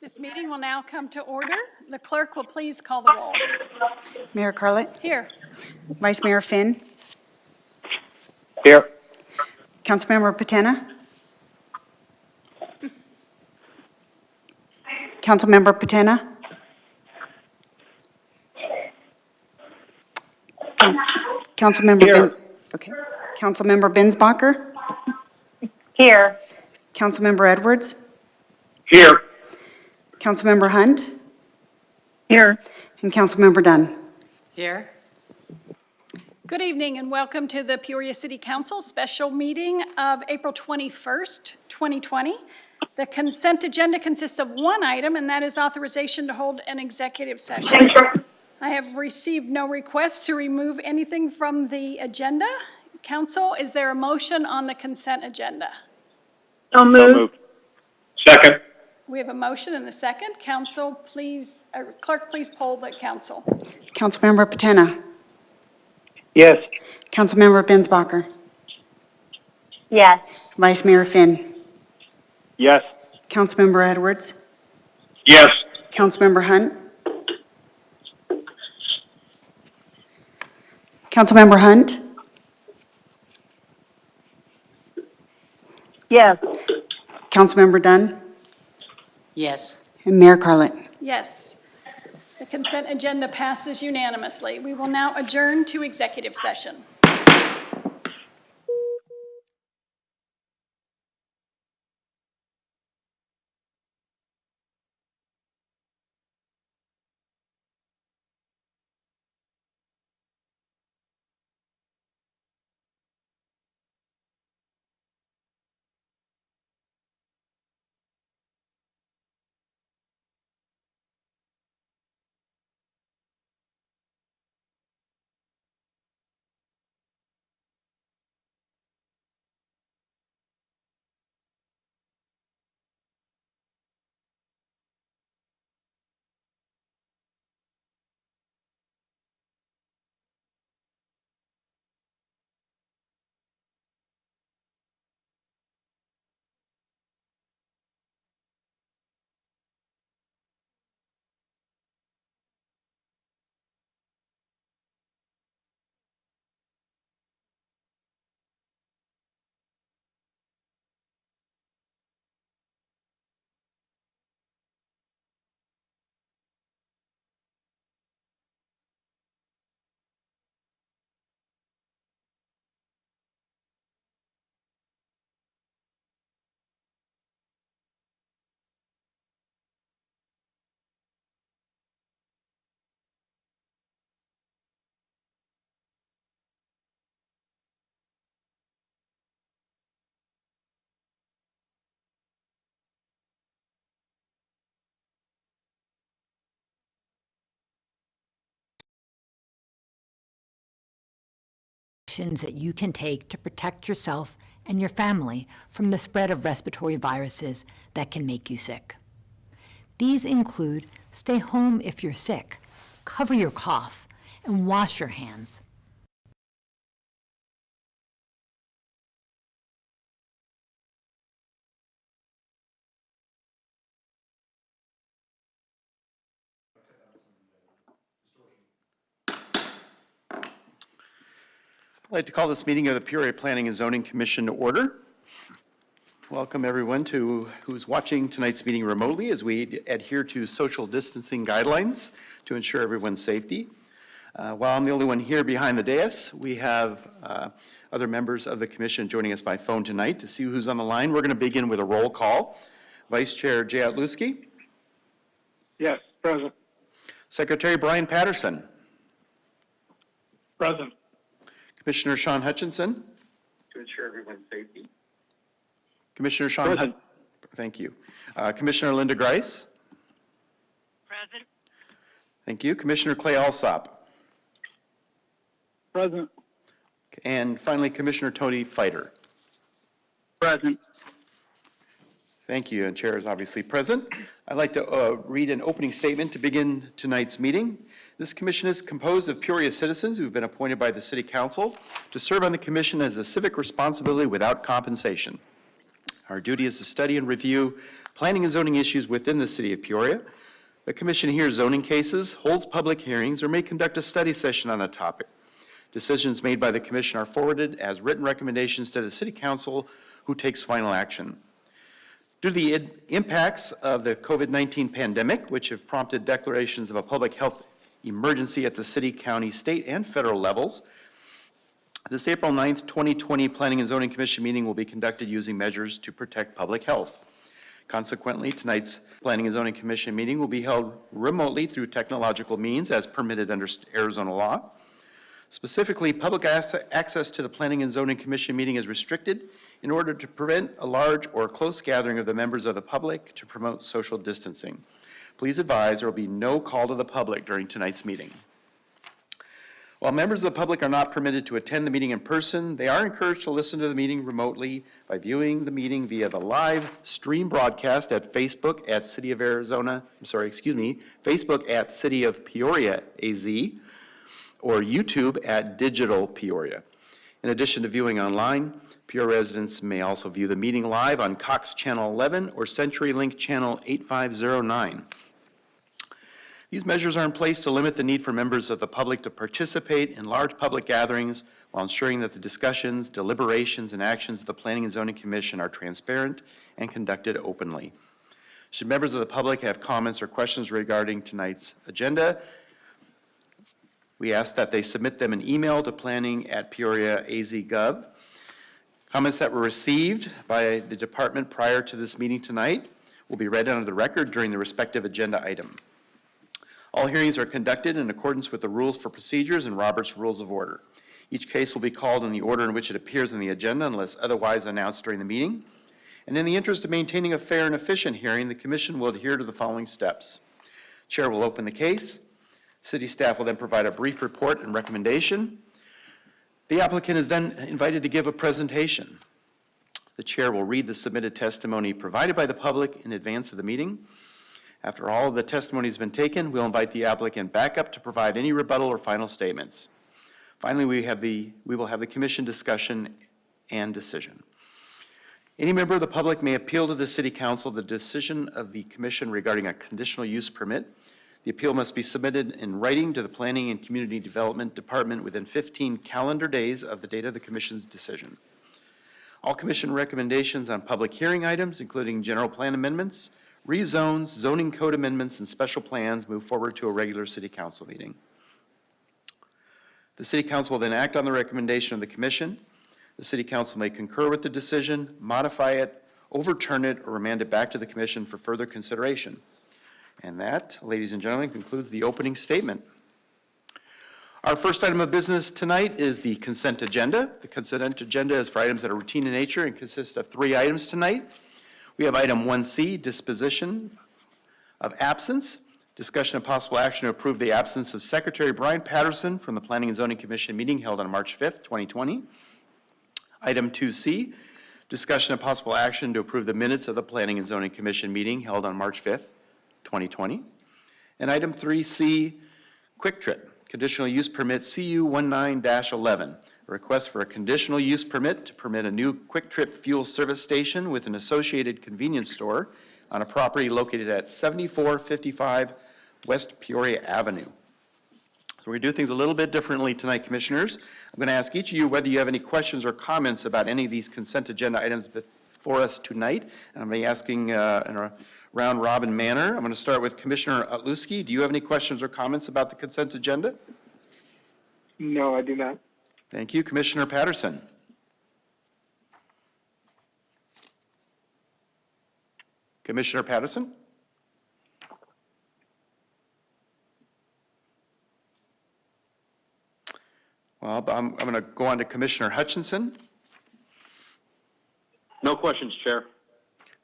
This meeting will now come to order. The clerk will please call the roll. Mayor Carlett, Here. Vice Mayor Finn, Here. Councilmember Patena, Councilmember Patena, Councilmember Here. Councilmember Binsbacher, Here. Councilmember Edwards, Here. Councilmember Hunt, Here. and Councilmember Dunn. Here. Good evening and welcome to the Peoria City Council special meeting of April 21st, 2020. The consent agenda consists of one item, and that is authorization to hold an executive session. I have received no requests to remove anything from the agenda. Council, is there a motion on the consent agenda? So moved. Second. We have a motion and a second. Council, please, clerk, please poll the council. Councilmember Patena, Yes. Councilmember Binsbacher, Yes. Vice Mayor Finn, Yes. Councilmember Edwards, Yes. Councilmember Hunt, Councilmember Hunt, Yes. Councilmember Dunn, Yes. and Mayor Carlett. Yes. The consent agenda passes unanimously. We will now adjourn to executive session. Actions that you can take to protect yourself and your family from the spread of respiratory viruses that can make you sick. These include stay home if you're sick, cover your cough, and wash your hands. I'd like to call this meeting of the Peoria Planning and Zoning Commission to order. Welcome everyone who's watching tonight's meeting remotely as we adhere to social distancing guidelines to ensure everyone's safety. While I'm the only one here behind the dais, we have other members of the commission joining us by phone tonight. To see who's on the line, we're going to begin with a roll call. Vice Chair Jay Otluski. Yes. Present. Secretary Brian Patterson. Present. Commissioner Sean Hutchinson. To ensure everyone's safety. Commissioner Sean Present. Thank you. Commissioner Linda Grice. Present. Thank you. Commissioner Clay Alsop. Present. And finally, Commissioner Tony Fighter. Present. Thank you, and Chair is obviously present. I'd like to read an opening statement to begin tonight's meeting. This commission is composed of Peoria citizens who have been appointed by the City Council to serve on the commission as a civic responsibility without compensation. Our duty is to study and review planning and zoning issues within the city of Peoria. The commission hears zoning cases, holds public hearings, or may conduct a study session on a topic. Decisions made by the commission are forwarded as written recommendations to the city council, who takes final action. Due to the impacts of the COVID-19 pandemic, which have prompted declarations of a public health emergency at the city, county, state, and federal levels, this April 9th, 2020 Planning and Zoning Commission meeting will be conducted using measures to protect public health. Consequently, tonight's Planning and Zoning Commission meeting will be held remotely through technological means as permitted under Arizona law. Specifically, public access to the Planning and Zoning Commission meeting is restricted in order to prevent a large or close gathering of the members of the public to promote social distancing. Please advise there will be no call to the public during tonight's meeting. While members of the public are not permitted to attend the meeting in person, they are encouraged to listen to the meeting remotely by viewing the meeting via the live stream broadcast at Facebook at Facebook at City of Peoria AZ, or YouTube at Digital Peoria. In addition to viewing online, Peoria residents may also view the meeting live on Cox Channel 11 or CenturyLink Channel 8509. These measures are in place to limit the need for members of the public to participate in large public gatherings while ensuring that the discussions, deliberations, and actions of the Planning and Zoning Commission are transparent and conducted openly. Should members of the public have comments or questions regarding tonight's agenda, we ask that they submit them in email to planning@peoria.az.gov. Comments that were received by the department prior to this meeting tonight will be read under the record during the respective agenda item. All hearings are conducted in accordance with the rules for procedures and Robert's Rules of Order. Each case will be called in the order in which it appears on the agenda unless otherwise announced during the meeting. And in the interest of maintaining a fair and efficient hearing, the commission will adhere to the following steps. Chair will open the case. City staff will then provide a brief report and recommendation. The applicant is then invited to give a presentation. The chair will read the submitted testimony provided by the public in advance of the meeting. After all of the testimony has been taken, we'll invite the applicant back up to provide any rebuttal or final statements. Finally, we will have the commission discussion and decision. Any member of the public may appeal to the City Council the decision of the commission regarding a conditional use permit. The appeal must be submitted in writing to the Planning and Community Development Department within 15 calendar days of the date of the commission's decision. All commission recommendations on public hearing items, including general plan amendments, rezones, zoning code amendments, and special plans, move forward to a regular City Council meeting. The City Council will then act on the recommendation of the commission. The City Council may concur with the decision, modify it, overturn it, or remand it back to the commission for further consideration. And that, ladies and gentlemen, concludes the opening statement. Our first item of business tonight is the consent agenda. The consent agenda is for items that are routine in nature and consists of 3 items tonight. We have item 1C, disposition of absence. Discussion of possible action to approve the absence of Secretary Brian Patterson from the Planning and Zoning Commission meeting held on March 5th, 2020. Item 2C, discussion of possible action to approve the minutes of the Planning and Zoning Commission meeting held on March 5th, 2020. And item 3C, Quick Trip, conditional use permit CU 19-11. A request for a conditional use permit to permit a new Quick Trip fuel service station with an associated convenience store on a property located at 7455 West Peoria Avenue. So we're going to do things a little bit differently tonight, commissioners. I'm going to ask each of you whether you have any questions or comments about any of these consent agenda items before us tonight. And I'm going to be asking in a round-robin manner. I'm going to start with Commissioner Otluski. Do you have any questions or comments about the consent agenda? No, I do not. Thank you. Commissioner Patterson. Commissioner Patterson? Well, I'm going to go on to Commissioner Hutchinson. No questions, Chair.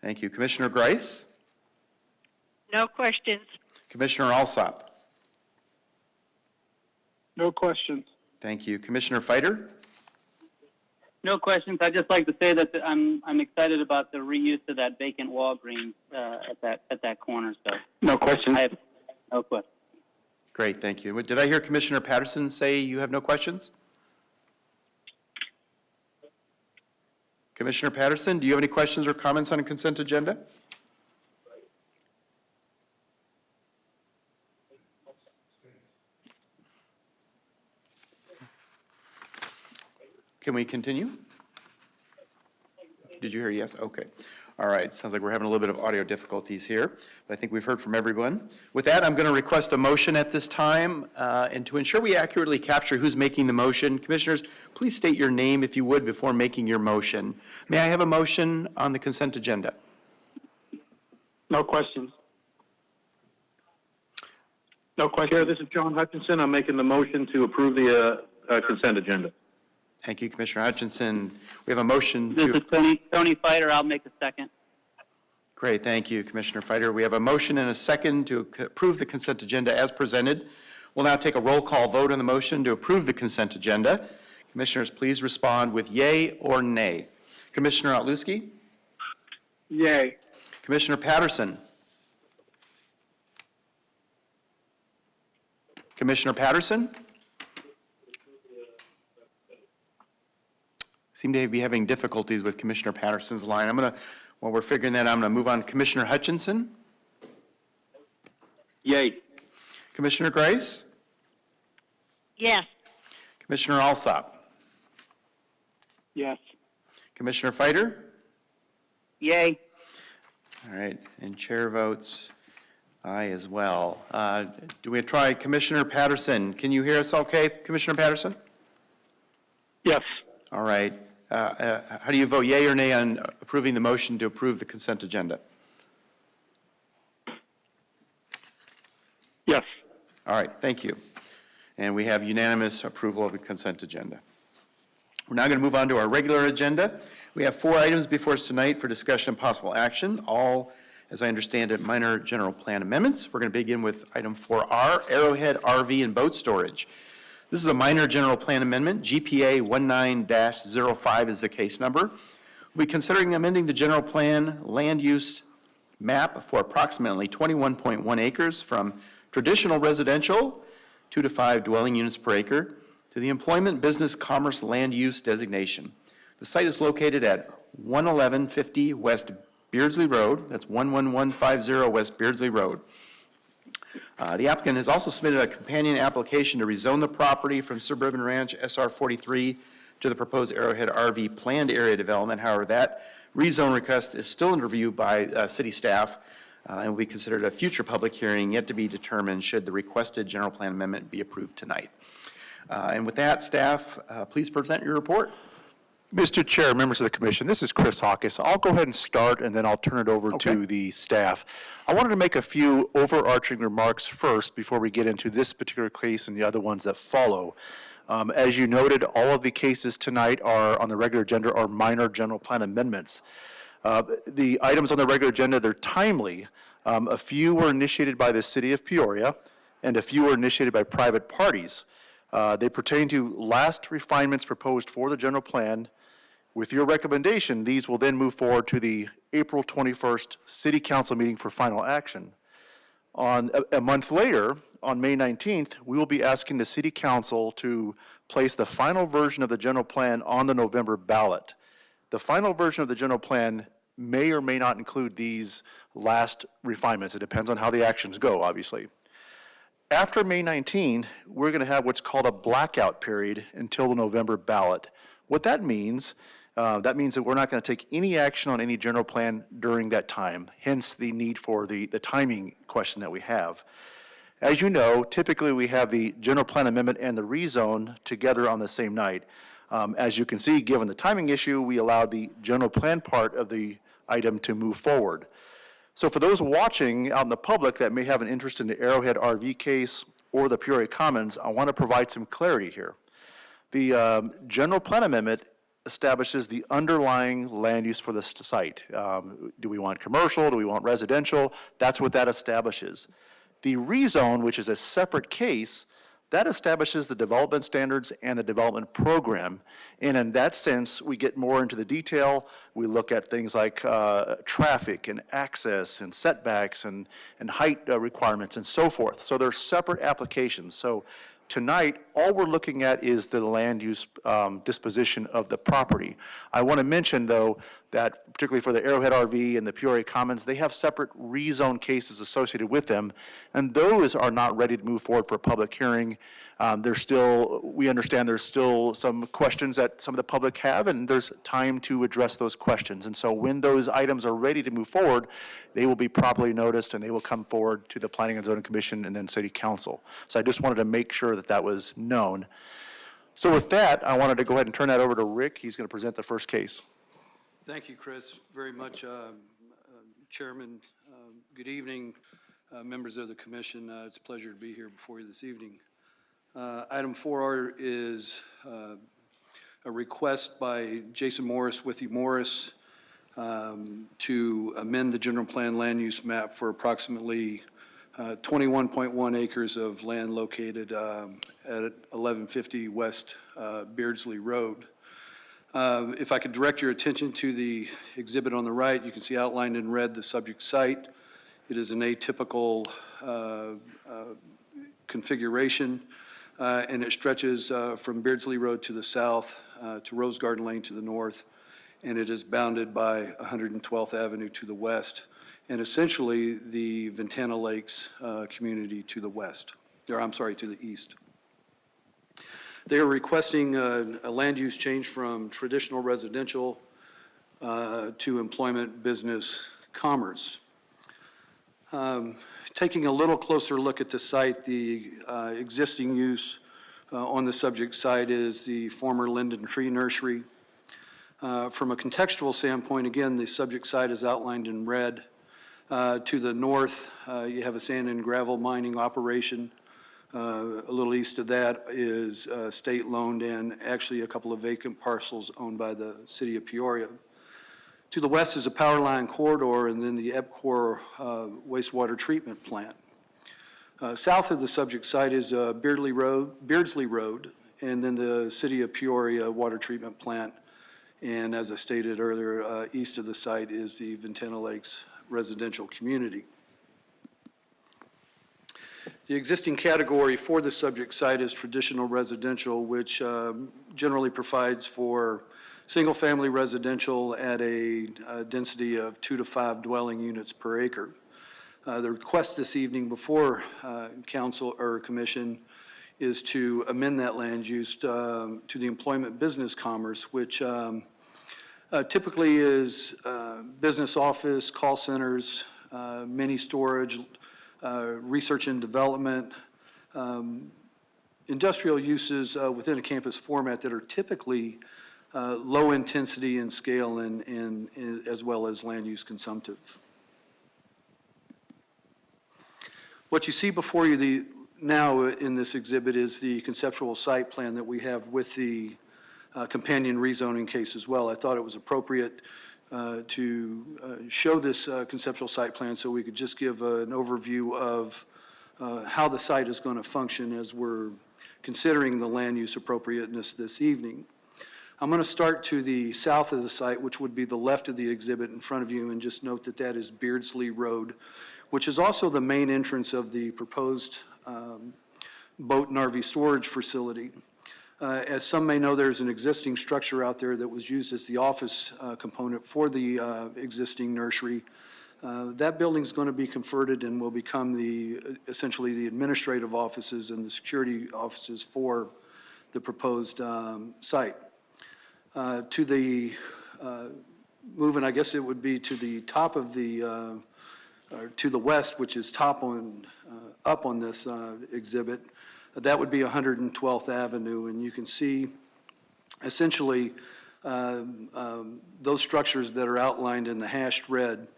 Thank you. Commissioner Grice? No questions. Commissioner Alsop? No questions. Thank you. Commissioner Fighter? No questions. I'd just like to say that I'm excited about the reuse of that vacant Walgreens at that corner. So No questions. I have no questions. Great, thank you. Did I hear Commissioner Patterson say you have no questions? Commissioner Patterson, do you have any questions or comments on a consent agenda? Can we continue? Did you hear yes? Okay. All right, sounds like we're having a little bit of audio difficulties here, but I think we've heard from everyone. With that, I'm going to request a motion at this time, and to ensure we accurately capture who's making the motion, commissioners, please state your name, if you would, before making your motion. May I have a motion on the consent agenda? No questions. No questions. Chair, this is John Hutchinson. I'm making the motion to approve the consent agenda. Thank you, Commissioner Hutchinson. We have a motion This to... is Tony Fighter. I'll make a second. Great, thank you, Commissioner Fighter. We have a motion and a second to approve the consent agenda as presented. We'll now take a roll call vote on the motion to approve the consent agenda. Commissioners, please respond with yay or nay. Commissioner Otluski? Yay. Commissioner Patterson? Commissioner Patterson? Seem to be having difficulties with Commissioner Patterson's line. While we're figuring that out, I'm going to move on. Commissioner Hutchinson? Yay. Commissioner Grice? Yes. Commissioner Alsop? Yes. Commissioner Fighter? Yay. All right, and chair votes aye as well. Do we try Commissioner Patterson? Can you hear us okay, Commissioner Patterson? Yes. All right. How do you vote, yea or nay on approving the motion to approve the consent agenda? Yes. All right, thank you. And we have unanimous approval of the consent agenda. We're now going to move on to our regular agenda. We have 4 items before us tonight for discussion and possible action, all, as I understand it, minor general plan amendments. We're going to begin with item 4R, Arrowhead RV and Boat Storage. This is a minor general plan amendment. GPA 19-05 is the case number. We'll be considering amending the general plan land use map for approximately 21.1 acres from traditional residential, 2 to 5 dwelling units per acre, to the employment, business, commerce, land use designation. The site is located at 11150 West Beardsley Road. That's 11150 West Beardsley Road. The applicant has also submitted a companion application to rezone the property from Suburban Ranch SR 43 to the proposed Arrowhead RV planned area development. However, that rezone request is still under review by city staff and will be considered a future public hearing yet to be determined should the requested general plan amendment be approved tonight. And with that, staff, please present your report. Mr. Chair, members of the commission, this is Chris Hawkes. I'll go ahead and start, and then I'll turn it over Okay. to the staff. I wanted to make a few overarching remarks first before we get into this particular case and the other ones that follow. As you noted, all of the cases tonight are on the regular agenda are minor general plan amendments. The items on the regular agenda, they're timely. A few were initiated by the city of Peoria, and a few were initiated by private parties. They pertain to last refinements proposed for the general plan. With your recommendation, these will then move forward to the April 21st City Council meeting for final action. On a month later, on May 19th, we will be asking the City Council to place the final version of the general plan on the November ballot. The final version of the general plan may or may not include these last refinements. It depends on how the actions go, obviously. After May 19, we're going to have what's called a blackout period until the November ballot. What that means that we're not going to take any action on any general plan during that time, hence the need for the timing question that we have. As you know, typically we have the general plan amendment and the rezone together on the same night. As you can see, given the timing issue, we allowed the general plan part of the item to move forward. So for those watching out in the public that may have an interest in the Arrowhead RV case or the Peoria Commons, I want to provide some clarity here. The general plan amendment establishes the underlying land use for the site. Do we want commercial? Do we want residential? That's what that establishes. The rezone, which is a separate case, that establishes the development standards and the development program. And in that sense, we get more into the detail. We look at things like traffic and access and setbacks and height requirements and so forth. So they're separate applications. So tonight, all we're looking at is the land use disposition of the property. I want to mention, though, that particularly for the Arrowhead RV and the Peoria Commons, they have separate rezone cases associated with them, and those are not ready to move forward for a public hearing. We understand there's still some questions that some of the public have, and there's time to address those questions. And so when those items are ready to move forward, they will be properly noticed, and they will come forward to the Planning and Zoning Commission and then City Council. So I just wanted to make sure that that was known. So with that, I wanted to go ahead and turn that over to Rick. He's going to present the first case. Thank you, Chris, very much. Chairman, good evening, members of the commission. It's a pleasure to be here before you this evening. Item 4R is a request by Jason Morris, Withy Morris, to amend the general plan land use map for approximately 21.1 acres of land located at 1150 West Beardsley Road. If I could direct your attention to the exhibit on the right, you can see outlined in red the subject site. It is an atypical configuration, and it stretches from Beardsley Road to the south to Rose Garden Lane to the north, and it is bounded by 112th Avenue to the west, and essentially the Ventana Lakes community to the west, or I'm sorry, to the east. They are requesting a land use change from traditional residential to employment, business, commerce. Taking a little closer look at the site, the existing use on the subject site is the former Linden Tree Nursery. From a contextual standpoint, again, the subject site is outlined in red. To the north, you have a sand and gravel mining operation. A little east of that is state-loaned and actually a couple of vacant parcels owned by the city of Peoria. To the west is a power line corridor and then the EPCOR wastewater treatment plant. South of the subject site is Beardsley Road, and then the city of Peoria water treatment plant. And as I stated earlier, east of the site is the Ventana Lakes residential community. The existing category for the subject site is traditional residential, which generally provides for single-family residential at a density of 2 to 5 dwelling units per acre. The request this evening before council or commission is to amend that land use to the employment business commerce, which typically is business office, call centers, mini storage, research and development, industrial uses within a campus format that are typically low intensity in scale and as well as land use consumptive. What you see before you now in this exhibit is the conceptual site plan that we have with the companion rezoning case as well. I thought it was appropriate to show this conceptual site plan so we could just give an overview of how the site is going to function as we're considering the land use appropriateness this evening. I'm going to start to the south of the site, which would be the left of the exhibit in front of you, and just note that that is Beardsley Road, which is also the main entrance of the proposed boat and RV storage facility. As some may know, there's an existing structure out there that was used as the office component for the existing nursery. That building is going to be converted and will become essentially the administrative offices and the security offices for the proposed site. To the, moving, I guess it would be to the top of the, or to the west, which is up on this exhibit, that would be 112th Avenue, and you can see essentially those structures that are outlined in the hashed red,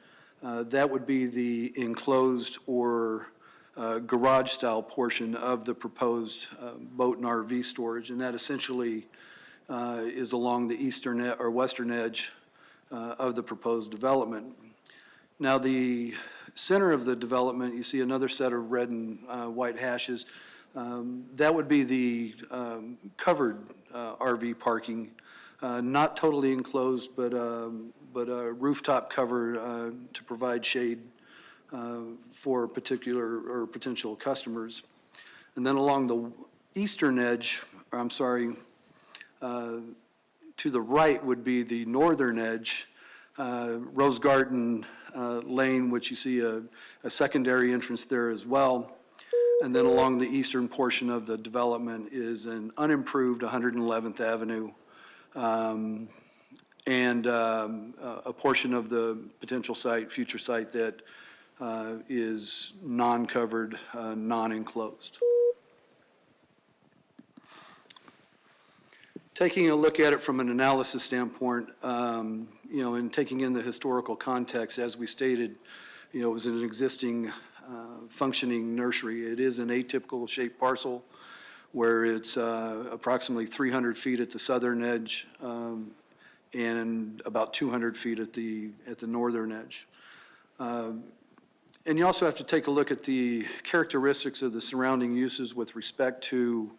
that would be the enclosed or garage-style portion of the proposed boat and RV storage, and that essentially is along the eastern or western edge of the proposed development. Now, the center of the development, you see another set of red and white hashes. That would be the covered RV parking, not totally enclosed, but a rooftop cover to provide shade for particular or potential customers. And then along the eastern edge, or I'm sorry, to the right would be the northern edge. Rose Garden Lane, which you see a secondary entrance there as well. And then along the eastern portion of the development is an unimproved 111th Avenue, and a portion of the potential site, future site, that is non-covered, non-enclosed. Taking a look at it from an analysis standpoint, and taking in the historical context, as we stated, it was an existing functioning nursery. It is an atypical shaped parcel where it's approximately 300 feet at the southern edge and about 200 feet at the northern edge. And you also have to take a look at the characteristics of the surrounding uses with respect to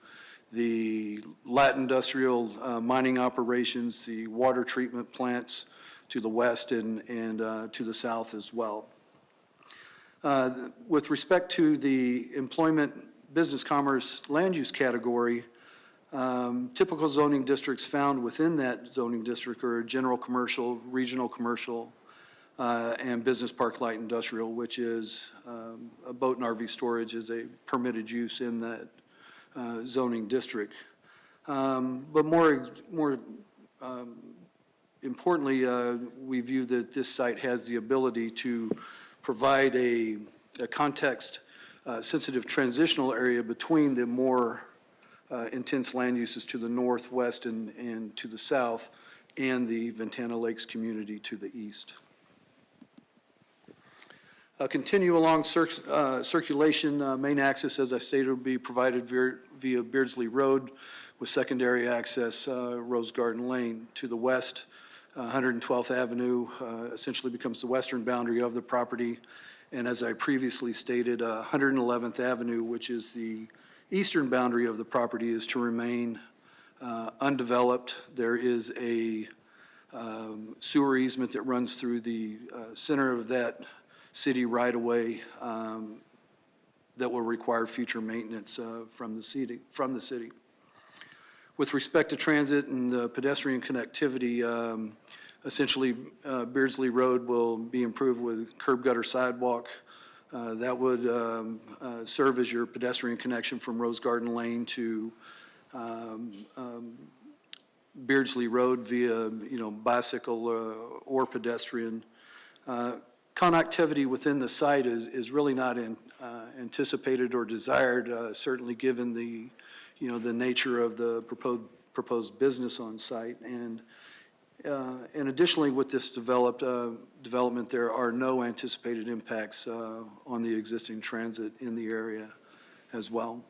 the light industrial mining operations, the water treatment plants to the west and to the south as well. With respect to the employment, business, commerce, land use category, typical zoning districts found within that zoning district are general commercial, regional commercial, and business park light industrial, which is a boat and RV storage is a permitted use in that zoning district. But more importantly, we view that this site has the ability to provide a context-sensitive transitional area between the more intense land uses to the northwest and to the south, and the Ventana Lakes community to the east. Continue along circulation. Main access, as I stated, will be provided via Beardsley Road with secondary access Rose Garden Lane. To the west, 112th Avenue essentially becomes the western boundary of the property. And as I previously stated, 111th Avenue, which is the eastern boundary of the property, is to remain undeveloped. There is a sewer easement that runs through the center of that city right-of-way that will require future maintenance from the city. With respect to transit and pedestrian connectivity, essentially Beardsley Road will be improved with curb gutter sidewalk. That would serve as your pedestrian connection from Rose Garden Lane to Beardsley Road via bicycle or pedestrian. Connectivity within the site is really not anticipated or desired, certainly given the nature of the proposed business on site. And additionally, with this development, there are no anticipated impacts on the existing transit in the area as well.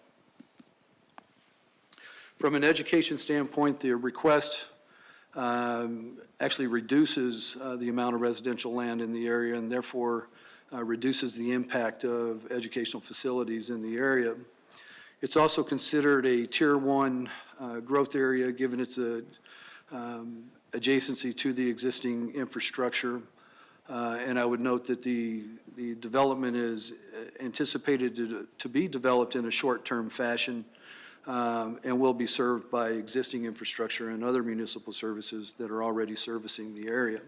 From an education standpoint, the request actually reduces the amount of residential land in the area, and therefore reduces the impact of educational facilities in the area. It's also considered a Tier 1 growth area, given its adjacency to the existing infrastructure. And I would note that the development is anticipated to be developed in a short-term fashion, and will be served by existing infrastructure and other municipal services that are already servicing the area.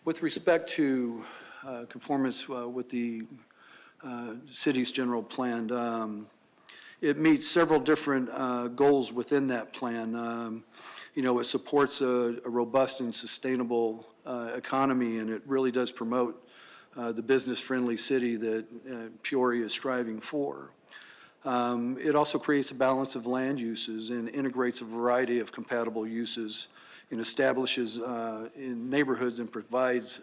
With respect to conformance with the city's general plan, it meets several different goals within that plan. It supports a robust and sustainable economy, and it really does promote the business-friendly city that Peoria is striving for. It also creates a balance of land uses and integrates a variety of compatible uses, and establishes in neighborhoods and provides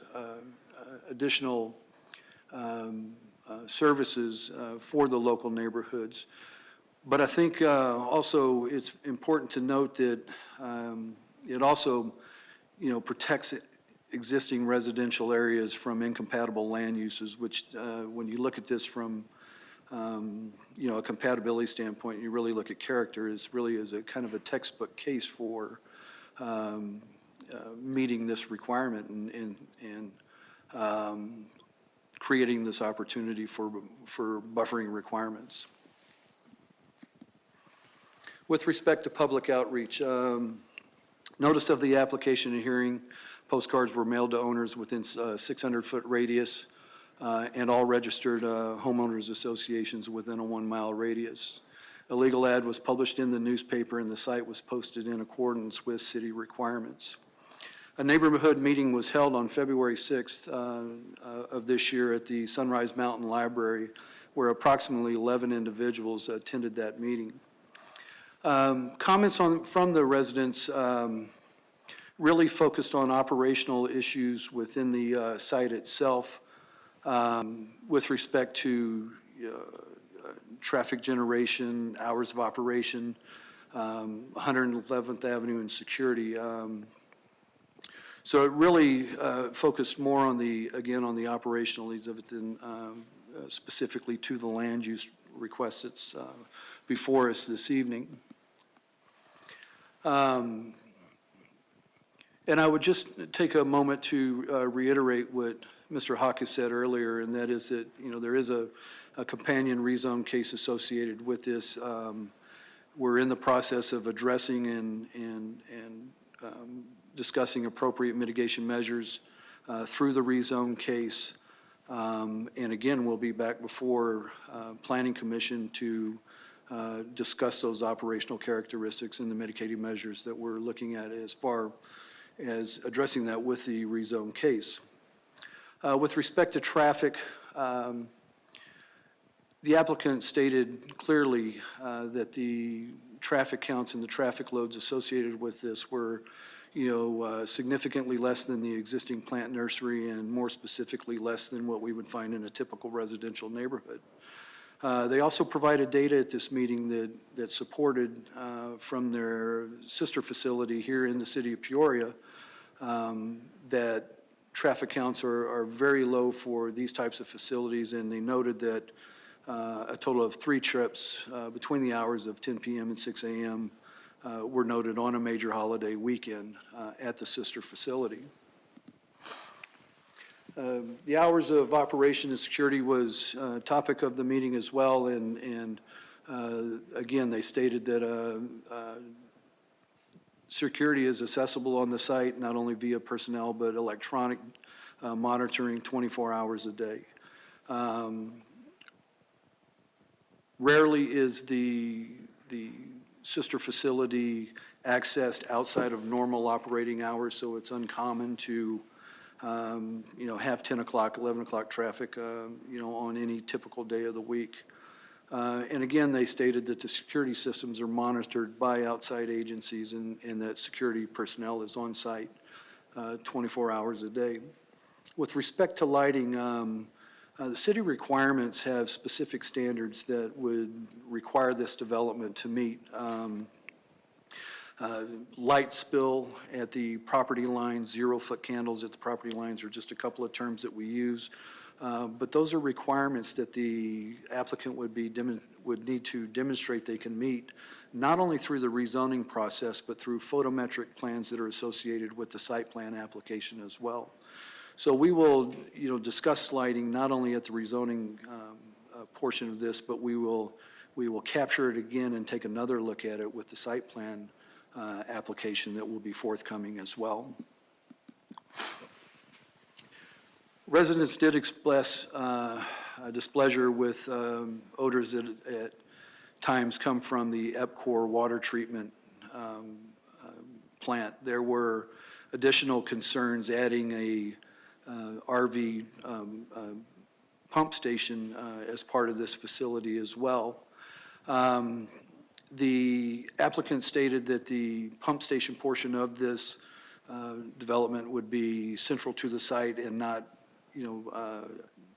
additional services for the local neighborhoods. But I think also it's important to note that it also, protects existing residential areas from incompatible land uses, which when you look at this from a compatibility standpoint, you really look at character as really as a kind of a textbook case for meeting this requirement and creating this opportunity for buffering requirements. With respect to public outreach, Notice of the application and hearing, postcards were mailed to owners within 600-foot radius, and all registered homeowners associations within a 1-mile radius. A legal ad was published in the newspaper, and the site was posted in accordance with city requirements. A neighborhood meeting was held on February 6th of this year at the Sunrise Mountain Library, where approximately 11 individuals attended that meeting. Comments from the residents really focused on operational issues within the site itself with respect to traffic generation, hours of operation, 111th Avenue and security. So it really focused more on again, on the operational needs of it than specifically to the land use request that's before us this evening. And I would just take a moment to reiterate what Mr. Hawk has said earlier, and that is that, there is a companion rezone case associated with this. We're in the process of addressing and discussing appropriate mitigation measures through the rezone case. And again, we'll be back before Planning Commission to discuss those operational characteristics and the mitigating measures that we're looking at as far as addressing that with the rezone case. With respect to traffic, the applicant stated clearly that the traffic counts and the traffic loads associated with this were, significantly less than the existing plant nursery, and more specifically less than what we would find in a typical residential neighborhood. They also provided data at this meeting that supported from their sister facility here in the city of Peoria that traffic counts are very low for these types of facilities, and they noted that a total of 3 trips between the hours of 10 p.m. and 6 a.m. Were noted on a major holiday weekend at the sister facility. The hours of operation and security was a topic of the meeting as well, and again, they stated that security is accessible on the site, not only via personnel, but electronic monitoring 24 hours a day. Rarely is the sister facility accessed outside of normal operating hours, so it's uncommon to have 10 o'clock, 11 o'clock traffic, on any typical day of the week. And again, they stated that the security systems are monitored by outside agencies, and that security personnel is on site 24 hours a day. With respect to lighting, the city requirements have specific standards that would require this development to meet. Light spill at the property line, 0-foot candles at the property lines are just a couple of terms that we use. But those are requirements that the applicant would need to demonstrate they can meet, not only through the rezoning process, but through photometric plans that are associated with the site plan application as well. So we will, discuss lighting not only at the rezoning portion of this, but we will capture it again and take another look at it with the site plan application that will be forthcoming as well. Residents did express displeasure with odors that at times come from the EPCOR water treatment plant. There were additional concerns adding a RV pump station as part of this facility as well. The applicant stated that the pump station portion of this development would be central to the site and not,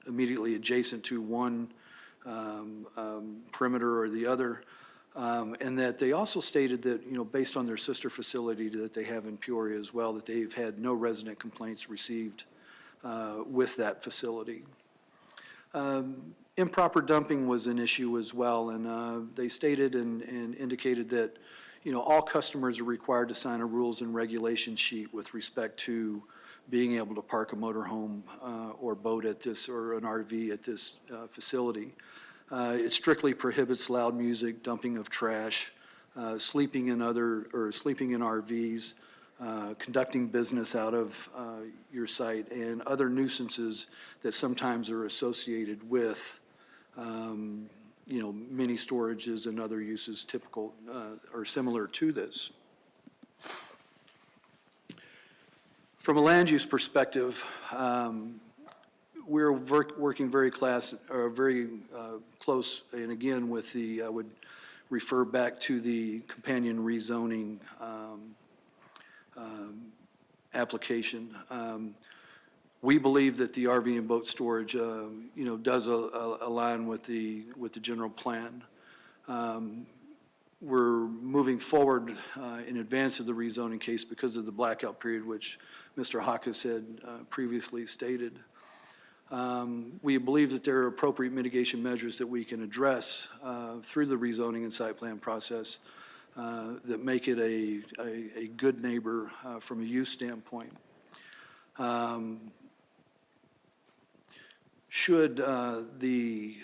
immediately adjacent to one perimeter or the other. And that they also stated that, based on their sister facility that they have in Peoria as well, that they've had no resident complaints received with that facility. Improper dumping was an issue as well, and they stated and indicated that, all customers are required to sign a rules and regulations sheet with respect to being able to park a motorhome or boat at this, or an RV at this facility. It strictly prohibits loud music, dumping of trash, sleeping in RVs, conducting business out of your site, and other nuisances that sometimes are associated with, mini storages and other uses typical or similar to this. From a land use perspective, we're working very close, and again, with the, I would refer back to the companion rezoning application. We believe that the RV and boat storage, does align with the general plan. We're moving forward in advance of the rezoning case because of the blackout period, which Mr. Hawkes had previously stated. We believe that there are appropriate mitigation measures that we can address through the rezoning and site plan process that make it a good neighbor from a use standpoint. Should the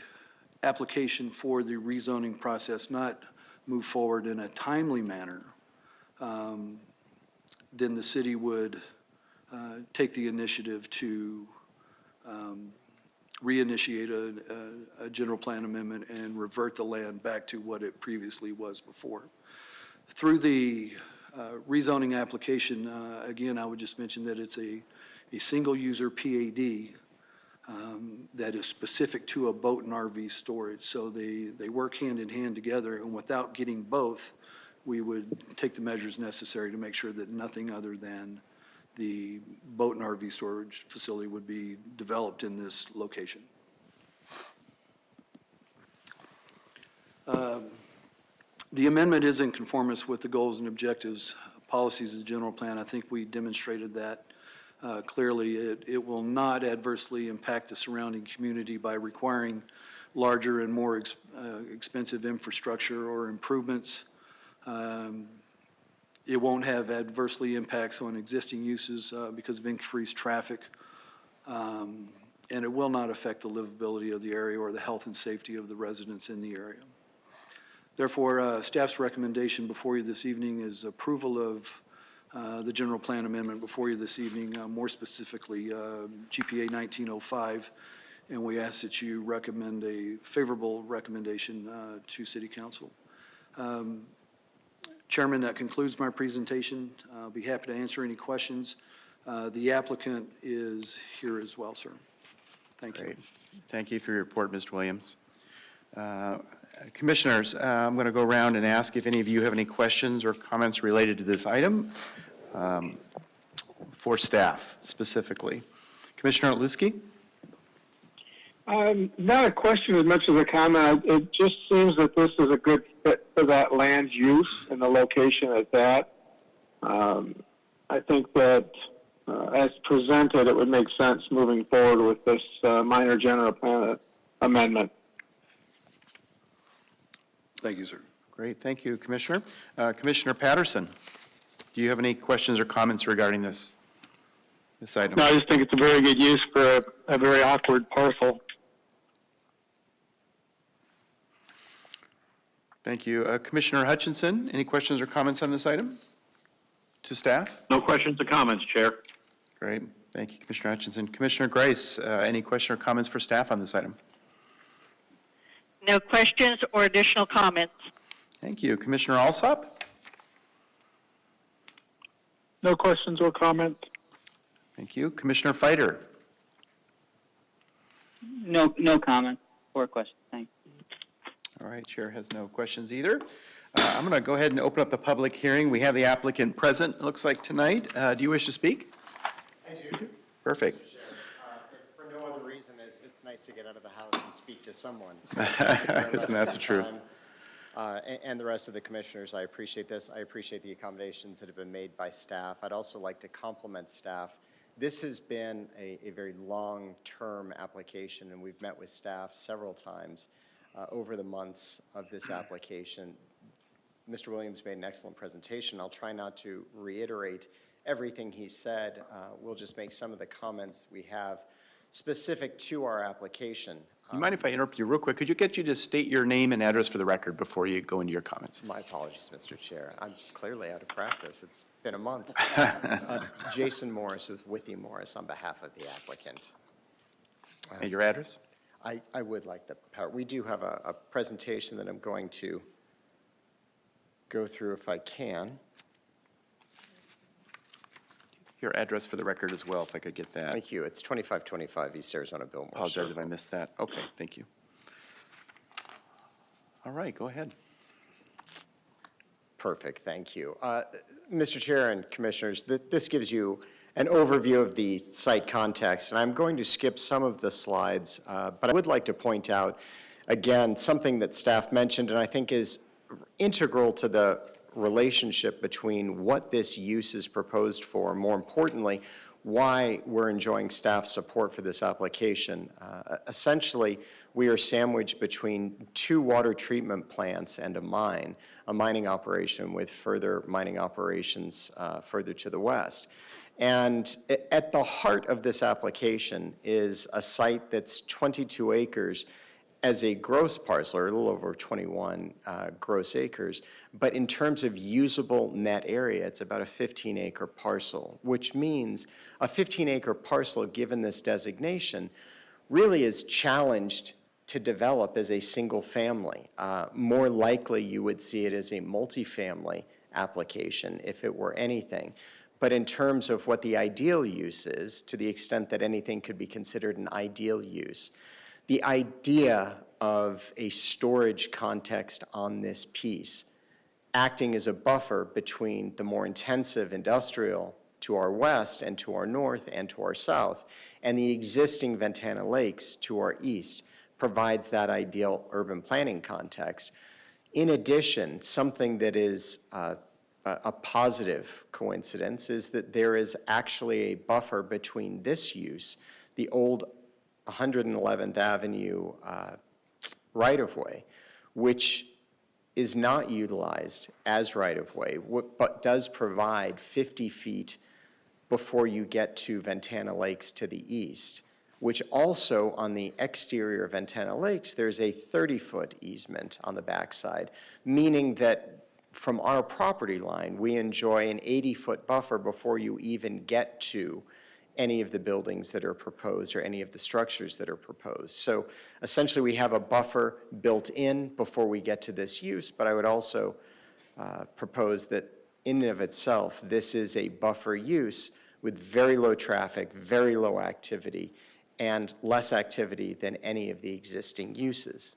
application for the rezoning process not move forward in a timely manner, then the city would take the initiative to reinitiate a general plan amendment and revert the land back to what it previously was before. Through the rezoning application, again, I would just mention that it's a single-user PAD that is specific to a boat and RV storage. So they work hand in hand together, and without getting both, we would take the measures necessary to make sure that nothing other than the boat and RV storage facility would be developed in this location. The amendment is in conformance with the goals and objectives, policies of the general plan. I think we demonstrated that clearly. It will not adversely impact the surrounding community by requiring larger and more expensive infrastructure or improvements. It won't have adversely impacts on existing uses because of increased traffic. And it will not affect the livability of the area or the health and safety of the residents in the area. Therefore, staff's recommendation before you this evening is approval of the general plan amendment before you this evening, more specifically GPA 1905, and we ask that you recommend a favorable recommendation to City Council. Chairman, that concludes my presentation. I'll be happy to answer any questions. The applicant is here as well, sir. Thank you. Great. Thank you for your report, Mr. Williams. Commissioners, I'm going to go around and ask if any of you have any questions or comments related to this item for staff specifically. Commissioner Otluski? Not a question as much as a comment. It just seems that this is a good fit for that land use and the location at that. I think that as presented, it would make sense moving forward with this minor general plan amendment. Thank you, sir. Great, thank you, Commissioner. Commissioner Patterson, do you have any questions or comments regarding this item? No, I just think it's a very good use for a very awkward parcel. Thank you. Commissioner Hutchinson, any questions or comments on this item to staff? No questions or comments, Chair. Great, thank you, Commissioner Hutchinson. Commissioner Grice, any question or comments for staff on this item? No questions or additional comments. Thank you. Commissioner Alsop? No questions or comments. Thank you. Commissioner Fighter? No comments or questions. Thanks. All right, Chair has no questions either. I'm going to go ahead and open up the public hearing. We have the applicant present, it looks like, tonight. Do you wish to speak? I do. Perfect. If for no other reason, it's nice to get out of the house and speak to someone. So Isn't that the truth? And the rest of the commissioners, I appreciate this. I appreciate the accommodations that have been made by staff. I'd also like to compliment staff. This has been a very long-term application, and we've met with staff several times over the months of this application. Mr. Williams made an excellent presentation. I'll try not to reiterate everything he said. We'll just make some of the comments we have specific to our application. You mind if I interrupt you real quick? Could you get you to state your name and address for the record before you go into your comments? My apologies, Mr. Chair. I'm clearly out of practice. It's been a month. Jason Morris with Withy Morris on behalf of the applicant. And your address? I would like the power. We do have a presentation that I'm going to go through if I can. Your address for the record as well, if I could get that. Thank you. It's 2525 East Arizona Billmore Apologize if I Circle. missed that. Okay, thank you. All right, go ahead. Perfect, thank you. Mr. Chair and Commissioners, this gives you an overview of the site context, and I'm going to skip some of the slides, but I would like to point out, again, something that staff mentioned and I think is integral to the relationship between what this use is proposed for, more importantly, why we're enjoying staff support for this application. Essentially, we are sandwiched between two water treatment plants and a mining operation with further mining operations further to the west. And at the heart of this application is a site that's 22 acres as a gross parcel, or a little over 21 gross acres, but in terms of usable net area, it's about a 15-acre parcel, which means a 15-acre parcel, given this designation, really is challenged to develop as a single family. More likely, you would see it as a multifamily application if it were anything. But in terms of what the ideal use is, to the extent that anything could be considered an ideal use, the idea of a storage context on this piece, acting as a buffer between the more intensive industrial to our west and to our north and to our south, and the existing Ventana Lakes to our east, provides that ideal urban planning context. In addition, something that is a positive coincidence is that there is actually a buffer between this use, the old 111th Avenue right-of-way, which is not utilized as right-of-way, but does provide 50 feet before you get to Ventana Lakes to the east, which also on the exterior of Ventana Lakes, there's a 30-foot easement on the backside, meaning that from our property line, we enjoy an 80-foot buffer before you even get to any of the buildings that are proposed or any of the structures that are proposed. So essentially, we have a buffer built in before we get to this use, but I would also propose that in and of itself, this is a buffer use with very low traffic, very low activity, and less activity than any of the existing uses.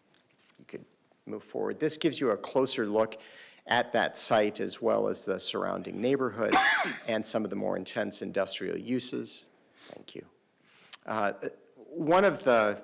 You could move forward. This gives you a closer look at that site as well as the surrounding neighborhood and some of the more intense industrial uses. Thank you. One of the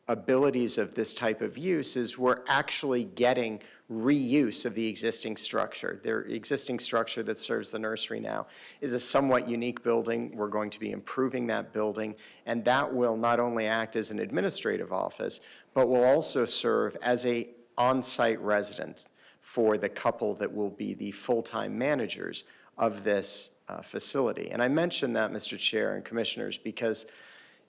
abilities of this type of use is we're actually getting reuse of the existing structure. Their existing structure that serves the nursery now is a somewhat unique building. We're going to be improving that building, and that will not only act as an administrative office, but will also serve as a on-site residence for the couple that will be the full-time managers of this facility. And I mention that, Mr. Chair and Commissioners, because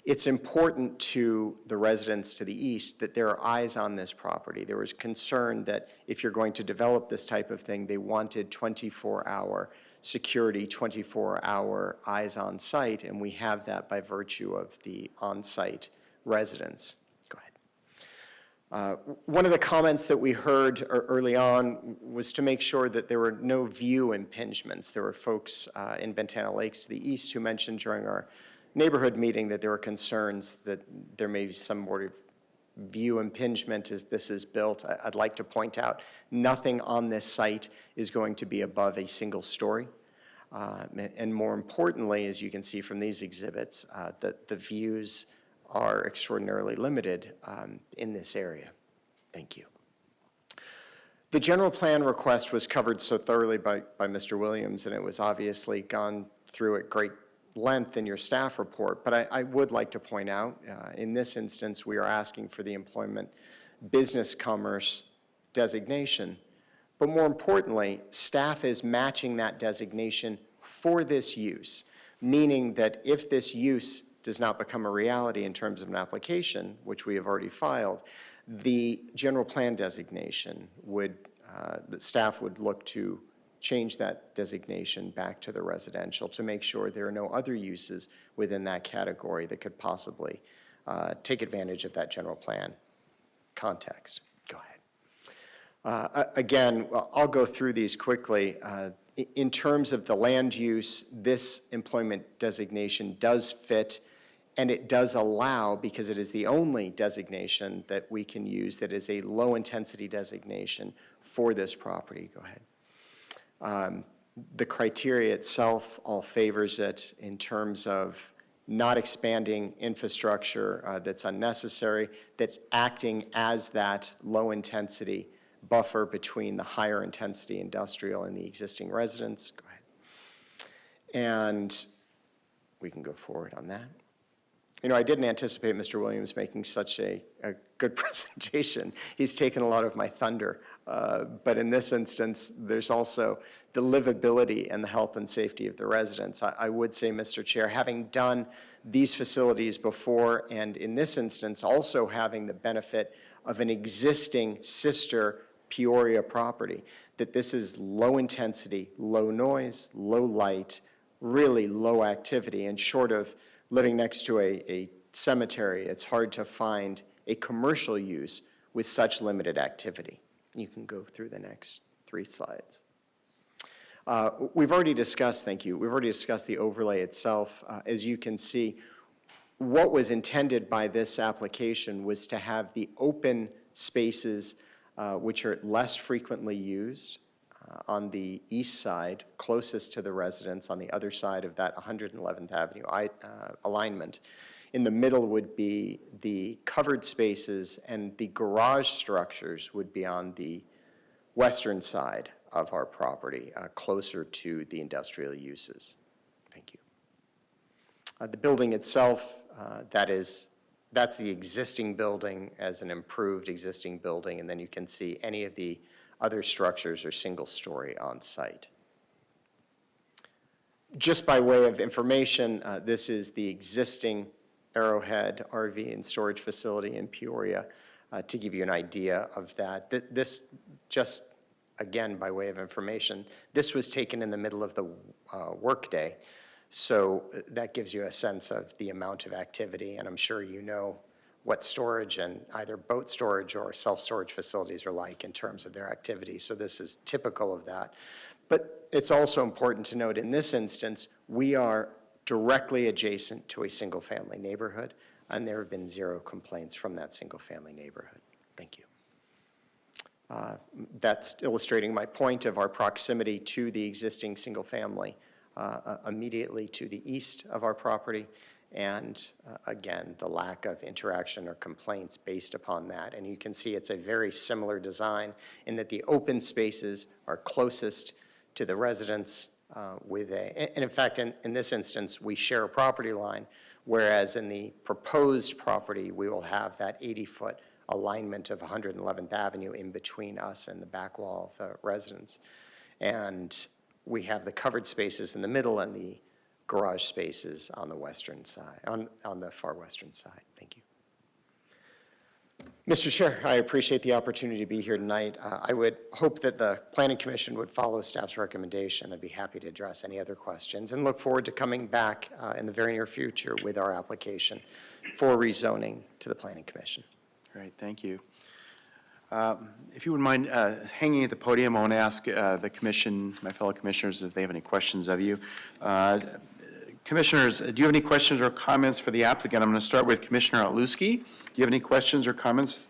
it's important to the residents to the east that there are eyes on this property. There was concern that if you're going to develop this type of thing, they wanted 24-hour security, 24-hour eyes on site, and we have that by virtue of the on-site residents. Go ahead. One of the comments that we heard early on was to make sure that there were no view impingements. There were folks in Ventana Lakes to the east who mentioned during our neighborhood meeting that there were concerns that there may be some more of view impingement as this is built. I'd like to point out nothing on this site is going to be above a single story. And more importantly, as you can see from these exhibits, that the views are extraordinarily limited in this area. Thank you. The general plan request was covered so thoroughly by Mr. Williams, and it was obviously gone through at great length in your staff report, but I would like to point out, in this instance, we are asking for the employment business commerce designation, but more importantly, staff is matching that designation for this use, meaning that if this use does not become a reality in terms of an application, which we have already filed, the general plan designation would, the staff would look to change that designation back to the residential to make sure there are no other uses within that category that could possibly take advantage of that general plan context. Go ahead. Again, I'll go through these quickly. In terms of the land use, this employment designation does fit, and it does allow, because it is the only designation that we can use that is a low-intensity designation for this property. Go ahead. The criteria itself all favors it in terms of not expanding infrastructure that's unnecessary, that's acting as that low-intensity buffer between the higher-intensity industrial and the existing residents. Go ahead. And we can go forward on that. You know, I didn't anticipate Mr. Williams making such a good presentation. He's taken a lot of my thunder. But in this instance, there's also the livability and the health and safety of the residents. I would say, Mr. Chair, having done these facilities before, and in this instance, also having the benefit of an existing sister Peoria property, that this is low intensity, low noise, low light, really low activity, and short of living next to a cemetery, it's hard to find a commercial use with such limited activity. You can go through the next 3 slides. We've already discussed, thank you, we've already discussed the overlay itself. As you can see, what was intended by this application was to have the open spaces which are less frequently used on the east side, closest to the residents, on the other side of that 111th Avenue alignment. In the middle would be the covered spaces, and the garage structures would be on the western side of our property, closer to the industrial uses. Thank you. The building itself, that's the existing building as an improved existing building, and then you can see any of the other structures are single story on site. Just by way of information, this is the existing Arrowhead RV and storage facility in Peoria, to give you an idea of that. This, just again by way of information, this was taken in the middle of the workday, so that gives you a sense of the amount of activity, and I'm sure you know what storage and either boat storage or self-storage facilities are like in terms of their activity. So this is typical of that. But it's also important to note in this instance, we are directly adjacent to a single-family neighborhood, and there have been 0 complaints from that single-family neighborhood. Thank you. That's illustrating my point of our proximity to the existing single-family immediately to the east of our property, and again, the lack of interaction or complaints based upon that. And you can see it's a very similar design in that the open spaces are closest to the residents and in fact, in this instance, we share a property line, whereas in the proposed property, we will have that 80-foot alignment of 111th Avenue in between us and the back wall of the residence. And we have the covered spaces in the middle and the garage spaces on the western side, on the far western side. Thank you. Mr. Chair, I appreciate the opportunity to be here tonight. I would hope that the Planning Commission would follow staff's recommendation. I'd be happy to address any other questions and look forward to coming back in the very near future with our application for rezoning to the Planning Commission. Great, thank you. If you wouldn't mind hanging at the podium, I want to ask the commission, my fellow commissioners, if they have any questions of you. Commissioners, do you have any questions or comments for the applicant? I'm going to start with Commissioner Otluski. Do you have any questions or comments?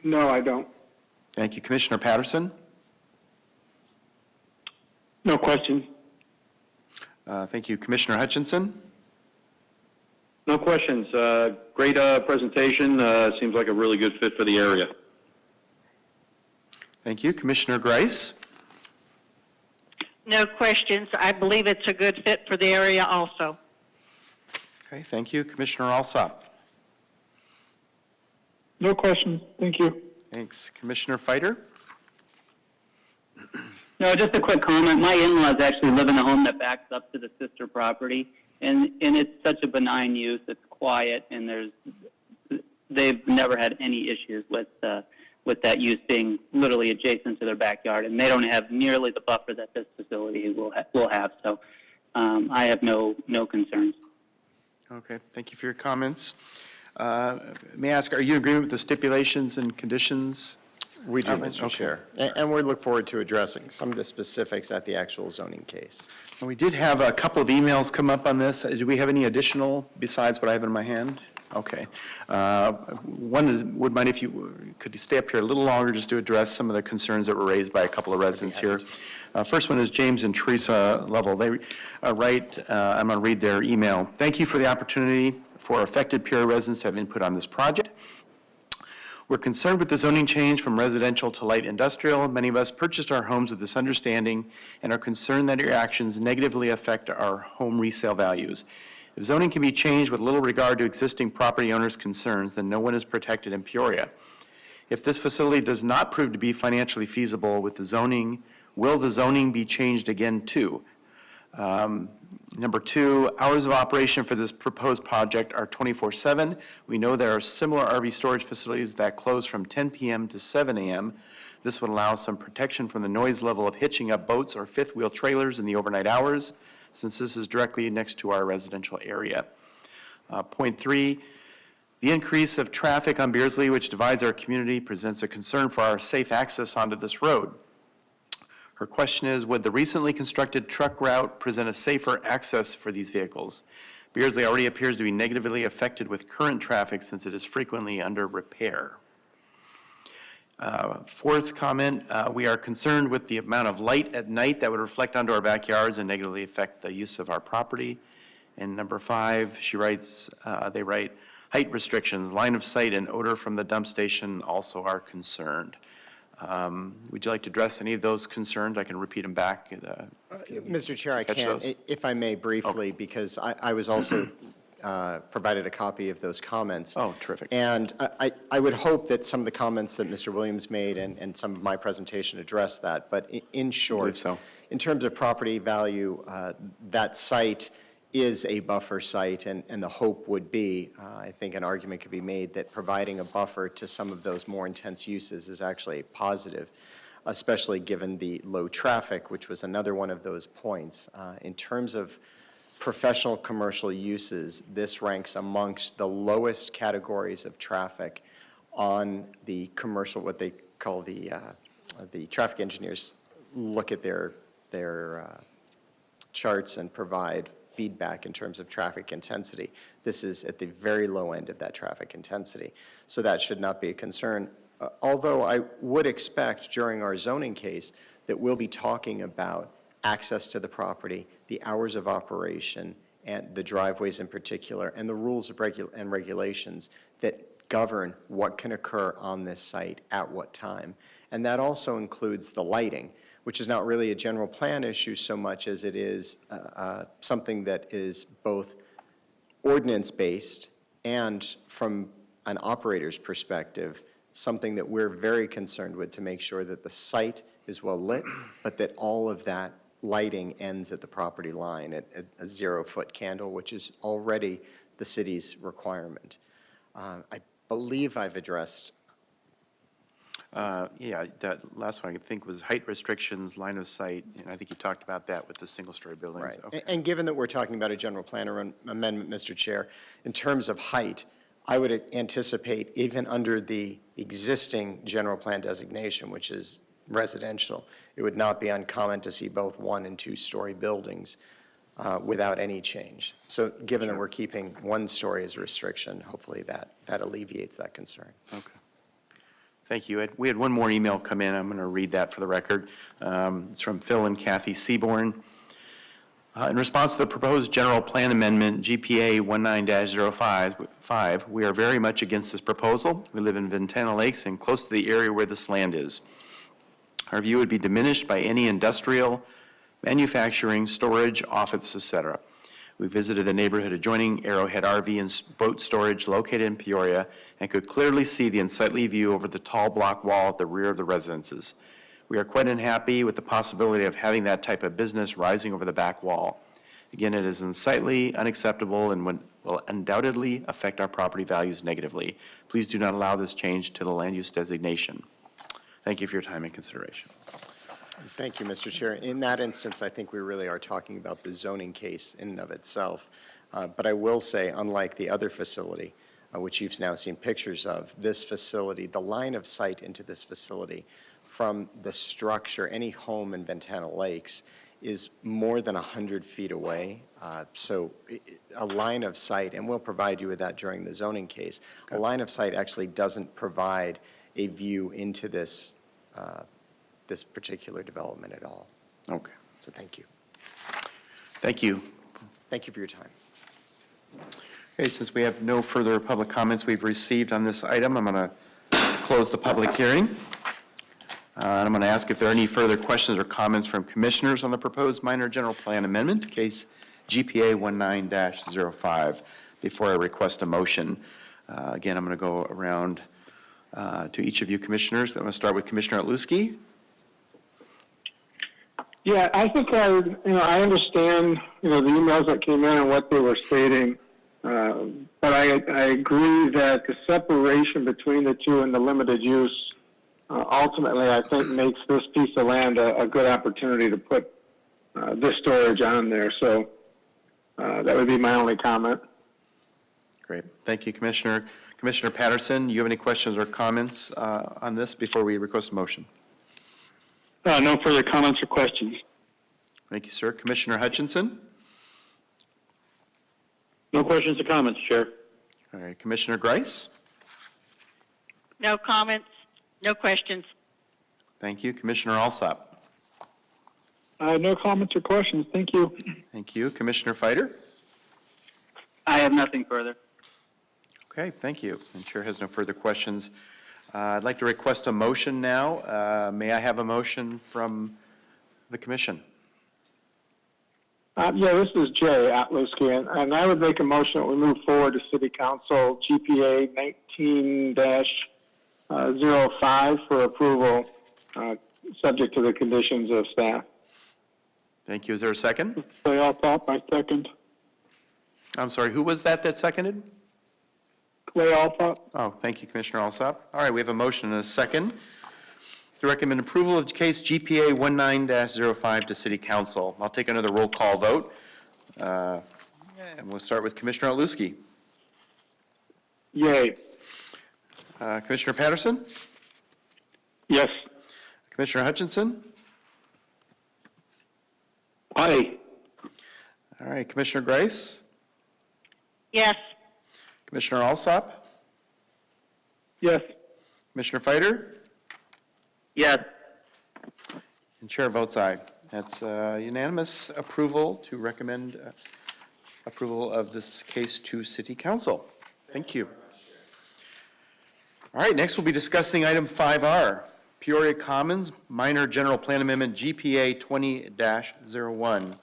No, I don't. Thank you. Commissioner Patterson? No questions. Thank you. Commissioner Hutchinson? No questions. Great presentation. Seems like a really good fit for the area. Thank you. Commissioner Grice? No questions. I believe it's a good fit for the area also. Okay, thank you. Commissioner Alsop? No questions. Thank you. Thanks. Commissioner Fighter? No, just a quick comment. My in-laws actually live in a home that backs up to the sister property, and it's such a benign use. It's quiet, and they've never had any issues with that use being literally adjacent to their backyard, and they don't have nearly the buffer that this facility will have. So I have no concerns. Okay, thank you for your comments. May I ask, are you in agreement with the stipulations and conditions? We do, Okay. Mr. Chair. And we look forward to addressing some of the specifics at the actual zoning case. We did have a couple of emails come up on this. Do we have any additional besides what I have in my hand? Okay. One is, would mind if could you stay up here a little longer just to address some of the concerns that were raised by a couple of residents here. First one is James and Teresa Lovell. They write, I'm going to read their email. Thank you for the opportunity for affected Peoria residents to have input on this project. We're concerned with the zoning change from residential to light industrial. Many of us purchased our homes with this understanding and are concerned that your actions negatively affect our home resale values. If zoning can be changed with little regard to existing property owners' concerns, then no one is protected in Peoria. If this facility does not prove to be financially feasible with the zoning, will the zoning be changed again too? Number two, hours of operation for this proposed project are 24/7. We know there are similar RV storage facilities that close from 10 p.m. to 7 a.m. This would allow some protection from the noise level of hitching up boats or fifth-wheel trailers in the overnight hours, since this is directly next to our residential area. Point three, the increase of traffic on Beardsley, which divides our community, presents a concern for our safe access onto this road. Her question is, would the recently constructed truck route present a safer access for these vehicles? Beardsley already appears to be negatively affected with current traffic since it is frequently under repair. Fourth comment, we are concerned with the amount of light at night that would reflect onto our backyards and negatively affect the use of our property. And number five, she writes, they write, height restrictions, line of sight, and odor from the dump station also are concerned. Would you like to address any of those concerns? I can repeat them back. Mr. Chair, I catch can, those? if I may briefly, because I was also provided a copy of those comments. Oh, terrific. And I would hope that some of the comments that Mr. Williams made and some of my presentation address that. But in short, so. in terms of property value, that site is a buffer site, and the hope would be, I think an argument could be made that providing a buffer to some of those more intense uses is actually positive, especially given the low traffic, which was another one of those points. In terms of professional commercial uses, this ranks amongst the lowest categories of traffic on the commercial, what they call the traffic engineers look at their charts and provide feedback in terms of traffic intensity. This is at the very low end of that traffic intensity. So that should not be a concern. Although I would expect during our zoning case that we'll be talking about access to the property, the hours of operation, and the driveways in particular, and the rules of and regulations that govern what can occur on this site at what time. And that also includes the lighting, which is not really a general plan issue so much as it is something that is both ordinance-based and, from an operator's perspective, something that we're very concerned with to make sure that the site is well lit, but that all of that lighting ends at the property line at a 0-foot candle, which is already the city's requirement. I believe I've addressed. Yeah, that last one I think was height restrictions, line of sight, and I think you talked about that with the single-story buildings. Right. Okay. And given that we're talking about a general plan amendment, Mr. Chair, in terms of height, I would anticipate even under the existing general plan designation, which is residential, it would not be uncommon to see both 1- and 2-story buildings without any change. So given that we're keeping 1 story as a restriction, hopefully that alleviates that concern. Okay. Thank you. We had one more email come in. I'm going to read that for the record. It's from Phil and Kathy Seaborn. In response to the proposed general plan amendment, GPA 19-05, we are very much against this proposal. We live in Ventana Lakes and close to the area where this land is. Our view would be diminished by any industrial, manufacturing, storage, office, etc. We visited the neighborhood adjoining Arrowhead RV and boat storage located in Peoria and could clearly see the unsightly view over the tall block wall at the rear of the residences. We are quite unhappy with the possibility of having that type of business rising over the back wall. Again, it is unsightly, unacceptable, and will undoubtedly affect our property values negatively. Please do not allow this change to the land use designation. Thank you for your time and consideration. Thank you, Mr. Chair. In that instance, I think we really are talking about the zoning case in and of itself. But I will say, unlike the other facility, which you've now seen pictures of, this facility, the line of sight into this facility from the structure, any home in Ventana Lakes, is more than 100 feet away. So a line of sight, and we'll provide you with that during the zoning case, a line of sight actually doesn't provide a view into this, this particular development at all. Okay. So thank you. Thank you. Thank you for your time. Okay, since we have no further public comments we've received on this item, I'm going to close the public hearing. And I'm going to ask if there are any further questions or comments from commissioners on the proposed minor general plan amendment, case GPA 19-05, before I request a motion. Again, I'm going to go around to each of you commissioners. I'm going to start with Commissioner Otluski. Yeah, I think I understand, the emails that came in and what they were stating. But I agree that the separation between the two and the limited use ultimately, I think, makes this piece of land a good opportunity to put this storage on there. So that would be my only comment. Great. Thank you, Commissioner. Commissioner Patterson, you have any questions or comments on this before we request a motion? No further comments or questions. Thank you, sir. Commissioner Hutchinson? No questions or comments, Chair. All right. Commissioner Grice? No comments, no questions. Thank you. Commissioner Alsop? No comments or questions. Thank you. Thank you. Commissioner Fighter? I have nothing further. Okay, thank you. And Chair has no further questions. I'd like to request a motion now. May I have a motion from the commission? Yeah, this is Jay Otluski, and I would make a motion that we move forward to City Council GPA 19-05 for approval, subject to the conditions of staff. Thank you. Is there a second? Clay Alsop, I second. I'm sorry, who was that seconded? Clay Alsop. Oh, thank you, Commissioner Alsop. All right, we have a motion and a second to recommend approval of case GPA 19-05 to City Council. I'll take another roll call vote. And we'll start with Commissioner Otluski. Yay. Commissioner Patterson? Yes. Commissioner Hutchinson? Aye. All right, Commissioner Grice? Yes. Commissioner Alsop? Yes. Commissioner Fighter? Yes. And Chair votes aye. That's unanimous approval to recommend approval of this case to City Council. Thank you. All right, next we'll be discussing item 5R, Peoria Commons Minor General Plan Amendment GPA 20-01.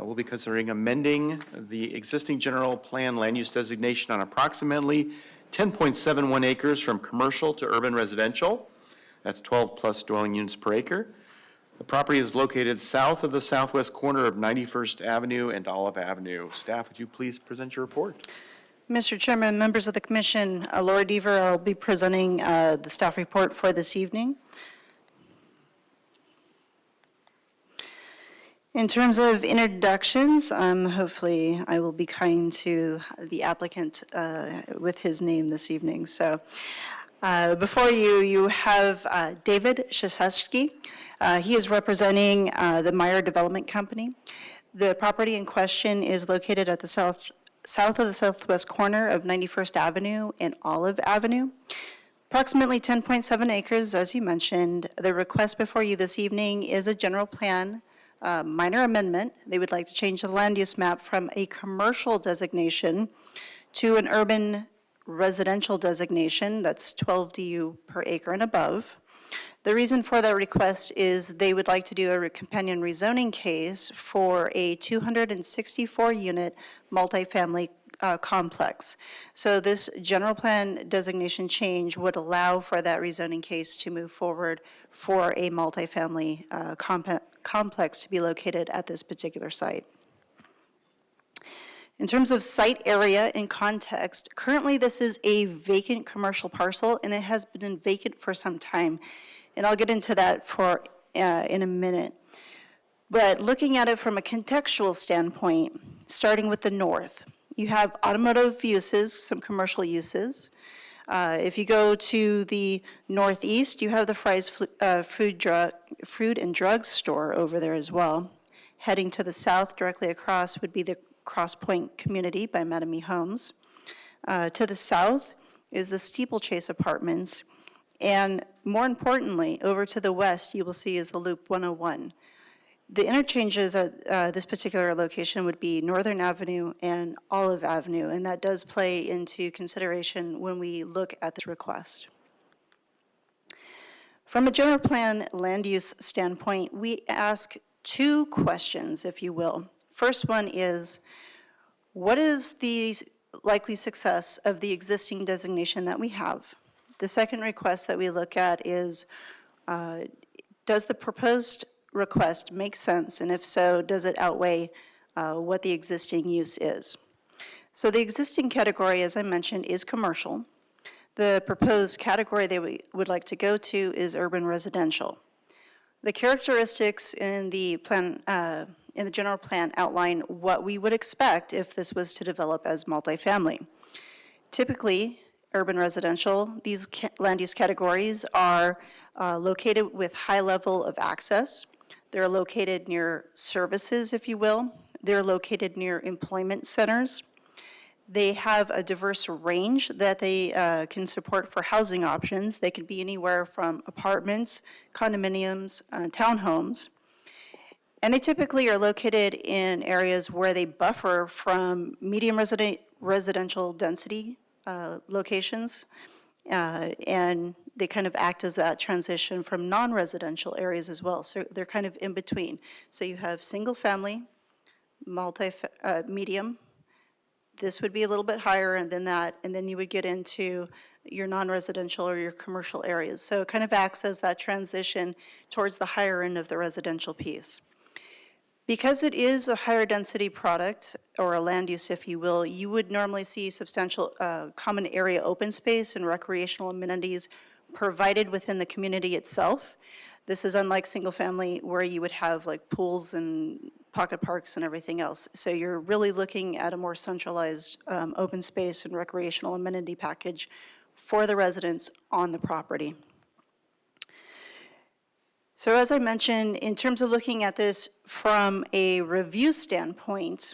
We'll be considering amending the existing general plan land use designation on approximately 10.71 acres from commercial to urban residential. That's 12 plus dwelling units per acre. The property is located south of the southwest corner of 91st Avenue and Olive Avenue. Staff, would you please present your report? Mr. Chairman, members of the commission, Laura Deaver, I'll be presenting the staff report for this evening. In terms of introductions, hopefully I will be kind to the applicant with his name this evening. So before you, you have David Shasetsky. He is representing the Meyer Development Company. The property in question is located at the south of the southwest corner of 91st Avenue and Olive Avenue. Approximately 10.7 acres, as you mentioned. The request before you this evening is a general plan minor amendment. They would like to change the land use map from a commercial designation to an urban residential designation, that's 12 DU per acre and above. The reason for that request is they would like to do a companion rezoning case for a 264-unit multifamily complex. So this general plan designation change would allow for that rezoning case to move forward for a multifamily complex to be located at this particular site. In terms of site area and context, currently this is a vacant commercial parcel, and it has been vacant for some time. And I'll get into that in a minute. But looking at it from a contextual standpoint, starting with the north, you have automotive uses, some commercial uses. If you go to the northeast, you have the Fry's Food and Drug Store over there as well. Heading to the south, directly across, would be the Cross Point Community by Mattamy Homes. To the south is the Steeplechase Apartments. And more importantly, over to the west, you will see is the Loop 101. The interchanges at this particular location would be Northern Avenue and Olive Avenue, and that does play into consideration when we look at this request. From a general plan land use standpoint, we ask two questions, if you will. First one is, what is the likely success of the existing designation that we have? The second request that we look at is, does the proposed request make sense? And if so, does it outweigh what the existing use is? So the existing category, as I mentioned, is commercial. The proposed category that we would like to go to is urban residential. The characteristics in the plan, in the general plan, outline what we would expect if this was to develop as multifamily. Typically, urban residential, these land use categories are located with high level of access. They're located near services, if you will. They're located near employment centers. They have a diverse range that they can support for housing options. They could be anywhere from apartments, condominiums, townhomes. And they typically are located in areas where they buffer from medium residential density locations, and they kind of act as that transition from non-residential areas as well. So they're kind of in between. So you have single family, medium. This would be a little bit higher than that, and then you would get into your non-residential or your commercial areas. So it kind of acts as that transition towards the higher end of the residential piece. Because it is a higher density product, or a land use, if you will, you would normally see substantial common area open space and recreational amenities provided within the community itself. This is unlike single family where you would have like pools and pocket parks and everything else. So you're really looking at a more centralized open space and recreational amenity package for the residents on the property. So as I mentioned, in terms of looking at this from a review standpoint,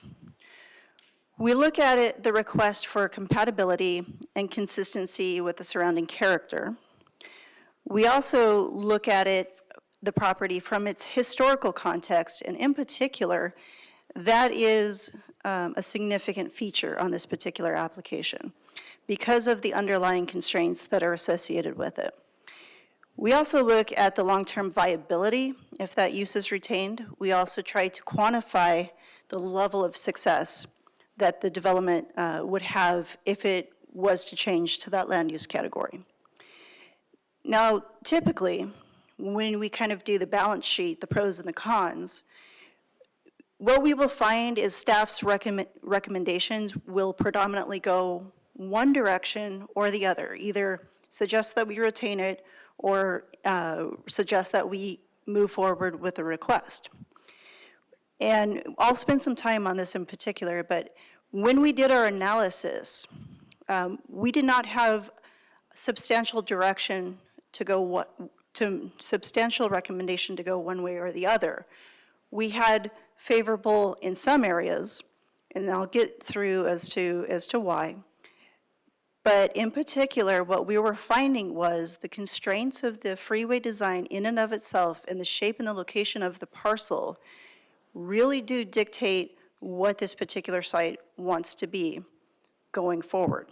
we look at it, the request for compatibility and consistency with the surrounding character. We also look at it, the property, from its historical context, and in particular, that is a significant feature on this particular application because of the underlying constraints that are associated with it. We also look at the long-term viability if that use is retained. We also try to quantify the level of success that the development would have if it was to change to that land use category. Now, typically, when we kind of do the balance sheet, the pros and the cons, what we will find is staff's recommendations will predominantly go one direction or the other, either suggest that we retain it or suggest that we move forward with a request. And I'll spend some time on this in particular, but when we did our analysis, we did not have substantial direction to go substantial recommendation to go one way or the other. We had favorable in some areas, and I'll get through as to why. But in particular, what we were finding was the constraints of the freeway design in and of itself and the shape and the location of the parcel really do dictate what this particular site wants to be going forward.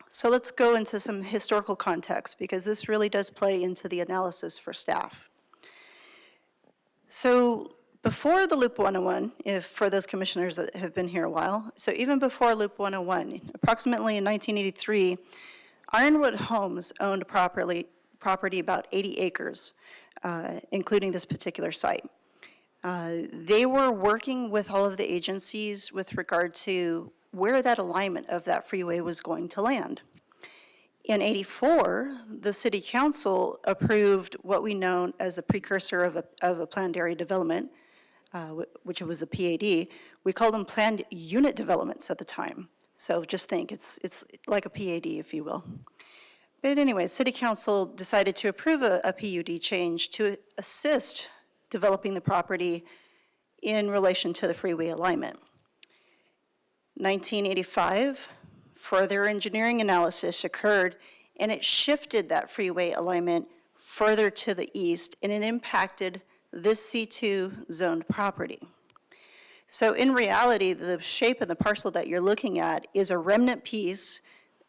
So let's go into some historical context because this really does play into the analysis for staff. So before the Loop 101, for those commissioners that have been here a while, so even before Loop 101, approximately in 1983, Ironwood Homes owned property about 80 acres, including this particular site. They were working with all of the agencies with regard to where that alignment of that freeway was going to land. In '84, the city council approved what we know as a precursor of a planned area development, which was a PAD. We called them planned unit developments at the time. So just think, it's like a PAD, if you will. But anyway, city council decided to approve a PUD change to assist developing the property in relation to the freeway alignment. 1985, further engineering analysis occurred, and it shifted that freeway alignment further to the east, and it impacted this C2 zoned property. So in reality, the shape of the parcel that you're looking at is a remnant piece.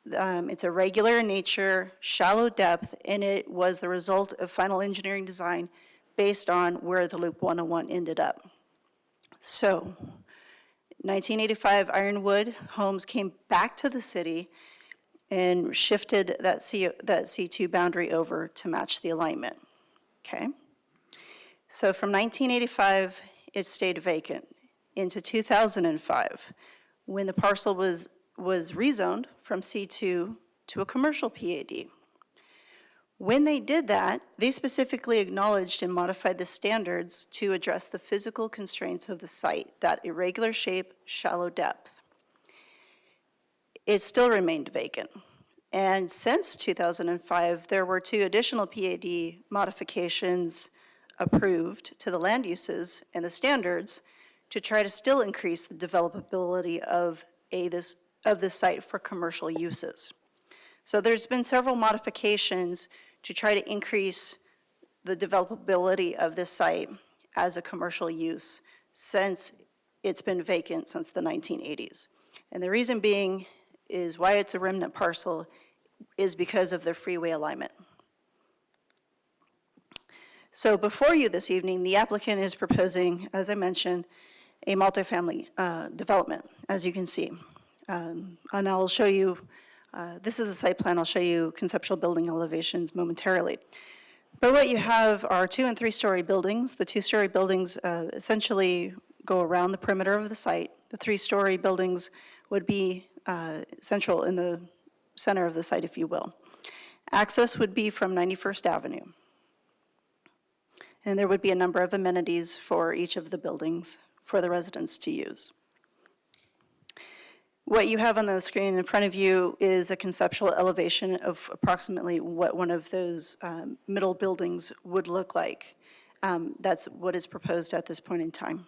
It's irregular in nature, shallow depth, and it was the result of final engineering design based on where the Loop 101 ended up. So, 1985, Ironwood Homes came back to the city and shifted that C2 boundary over to match the alignment, okay? So from 1985, it stayed vacant into 2005, when the parcel was rezoned from C2 to a commercial PAD. When they did that, they specifically acknowledged and modified the standards to address the physical constraints of the site, that irregular shape, shallow depth. It still remained vacant. And since 2005, there were 2 additional PAD modifications approved to the land uses and the standards to try to still increase the developability of this site for commercial uses. So there's been several modifications to try to increase the developability of this site as a commercial use since it's been vacant since the 1980s. And the reason being is why it's a remnant parcel is because of the freeway alignment. So before you this evening, the applicant is proposing, as I mentioned, a multifamily development, as you can see. And I'll show you, this is the site plan, I'll show you conceptual building elevations momentarily. But what you have are 2- and 3-story buildings. The 2-story buildings essentially go around the perimeter of the site. The 3-story buildings would be central in the center of the site, if you will. Access would be from 91st Avenue. And there would be a number of amenities for each of the buildings for the residents to use. What you have on the screen in front of you is a conceptual elevation of approximately what one of those middle buildings would look like. That's what is proposed at this point in time.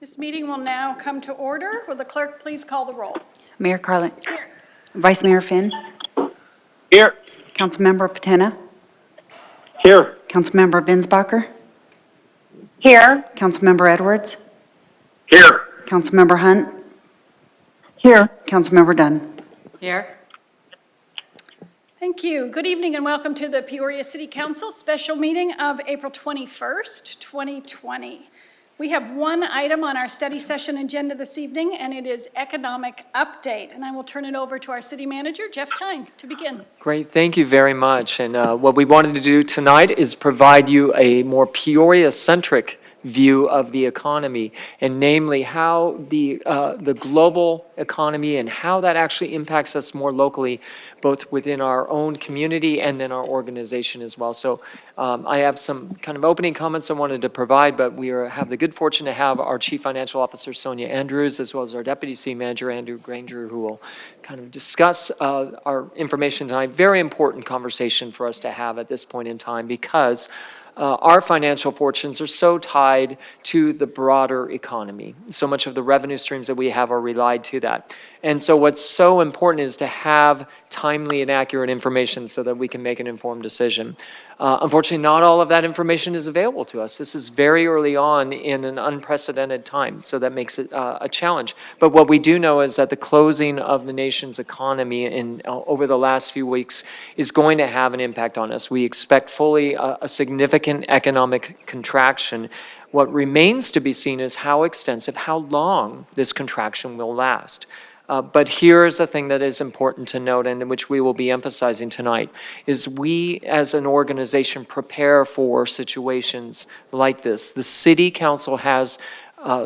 This meeting will now come to order. Will the clerk please call the roll? Mayor Carlin. Here. Vice Mayor Finn. Here. Councilmember Patena. Here. Councilmember Binsbacher. Here. Councilmember Edwards. Here. Councilmember Hunt. Here. Councilmember Dunn. Here. Thank you. Good evening and welcome to the Peoria City Council special meeting of April 21st, 2020. We have one item on our study session agenda this evening, and it is economic update. And I will turn it over to our city manager, Jeff Tyne, to begin. Great, thank you very much. And what we wanted to do tonight is provide you a more Peoria-centric view of the economy, and namely how the global economy and how that actually impacts us more locally, both within our own community and then our organization as well. So I have some kind of opening comments I wanted to provide, but we have the good fortune to have our Chief Financial Officer, Sonia Andrews, as well as our Deputy City Manager, Andrew Granger, who will kind of discuss our information tonight. Very important conversation for us to have at this point in time, because our financial fortunes are so tied to the broader economy. So much of the revenue streams that we have are relied to that. And so what's so important is to have timely and accurate information so that we can make an informed decision. Unfortunately, not all of that information is available to us. This is very early on in an unprecedented time, so that makes it a challenge. But what we do know is that the closing of the nation's economy over the last few weeks is going to have an impact on us. We expect fully a significant economic contraction. What remains to be seen is how extensive, how long this contraction will last. But here's the thing that is important to note, and which we will be emphasizing tonight, is we as an organization prepare for situations like this. The City Council has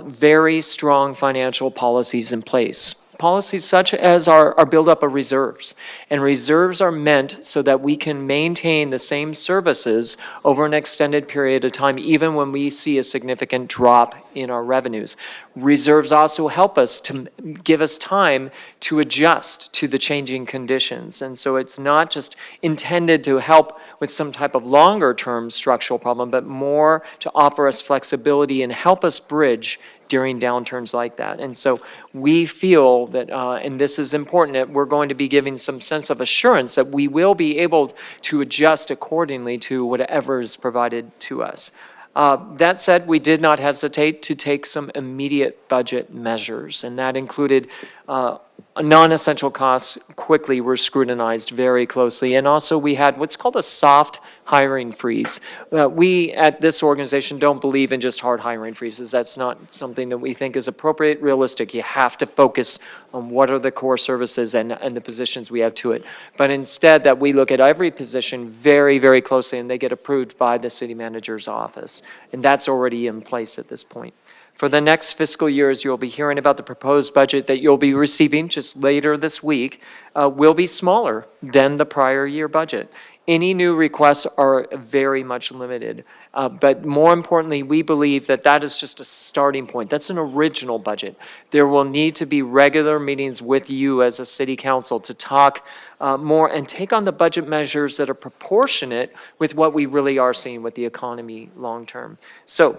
very strong financial policies in place. Policies such as our buildup of reserves. And reserves are meant so that we can maintain the same services over an extended period of time, even when we see a significant drop in our revenues. Reserves also help us to give us time to adjust to the changing conditions. And so it's not just intended to help with some type of longer term structural problem, but more to offer us flexibility and help us bridge during downturns like that. And so we feel that, and this is important, that we're going to be giving some sense of assurance that we will be able to adjust accordingly to whatever is provided to us. That said, we did not hesitate to take some immediate budget measures, and that included non-essential costs quickly were scrutinized very closely. And also we had what's called a soft hiring freeze. We at this organization don't believe in just hard hiring freezes. That's not something that we think is appropriate, realistic. You have to focus on what are the core services and the positions we have to it. But instead that we look at every position very, very closely, and they get approved by the city manager's office. And that's already in place at this point. For the next fiscal years, you'll be hearing about the proposed budget that you'll be receiving just later this week will be smaller than the prior year budget. Any new requests are very much limited. But more importantly, we believe that that is just a starting point. That's an original budget. There will need to be regular meetings with you as a city council to talk more and take on the budget measures that are proportionate with what we really are seeing with the economy long term. So,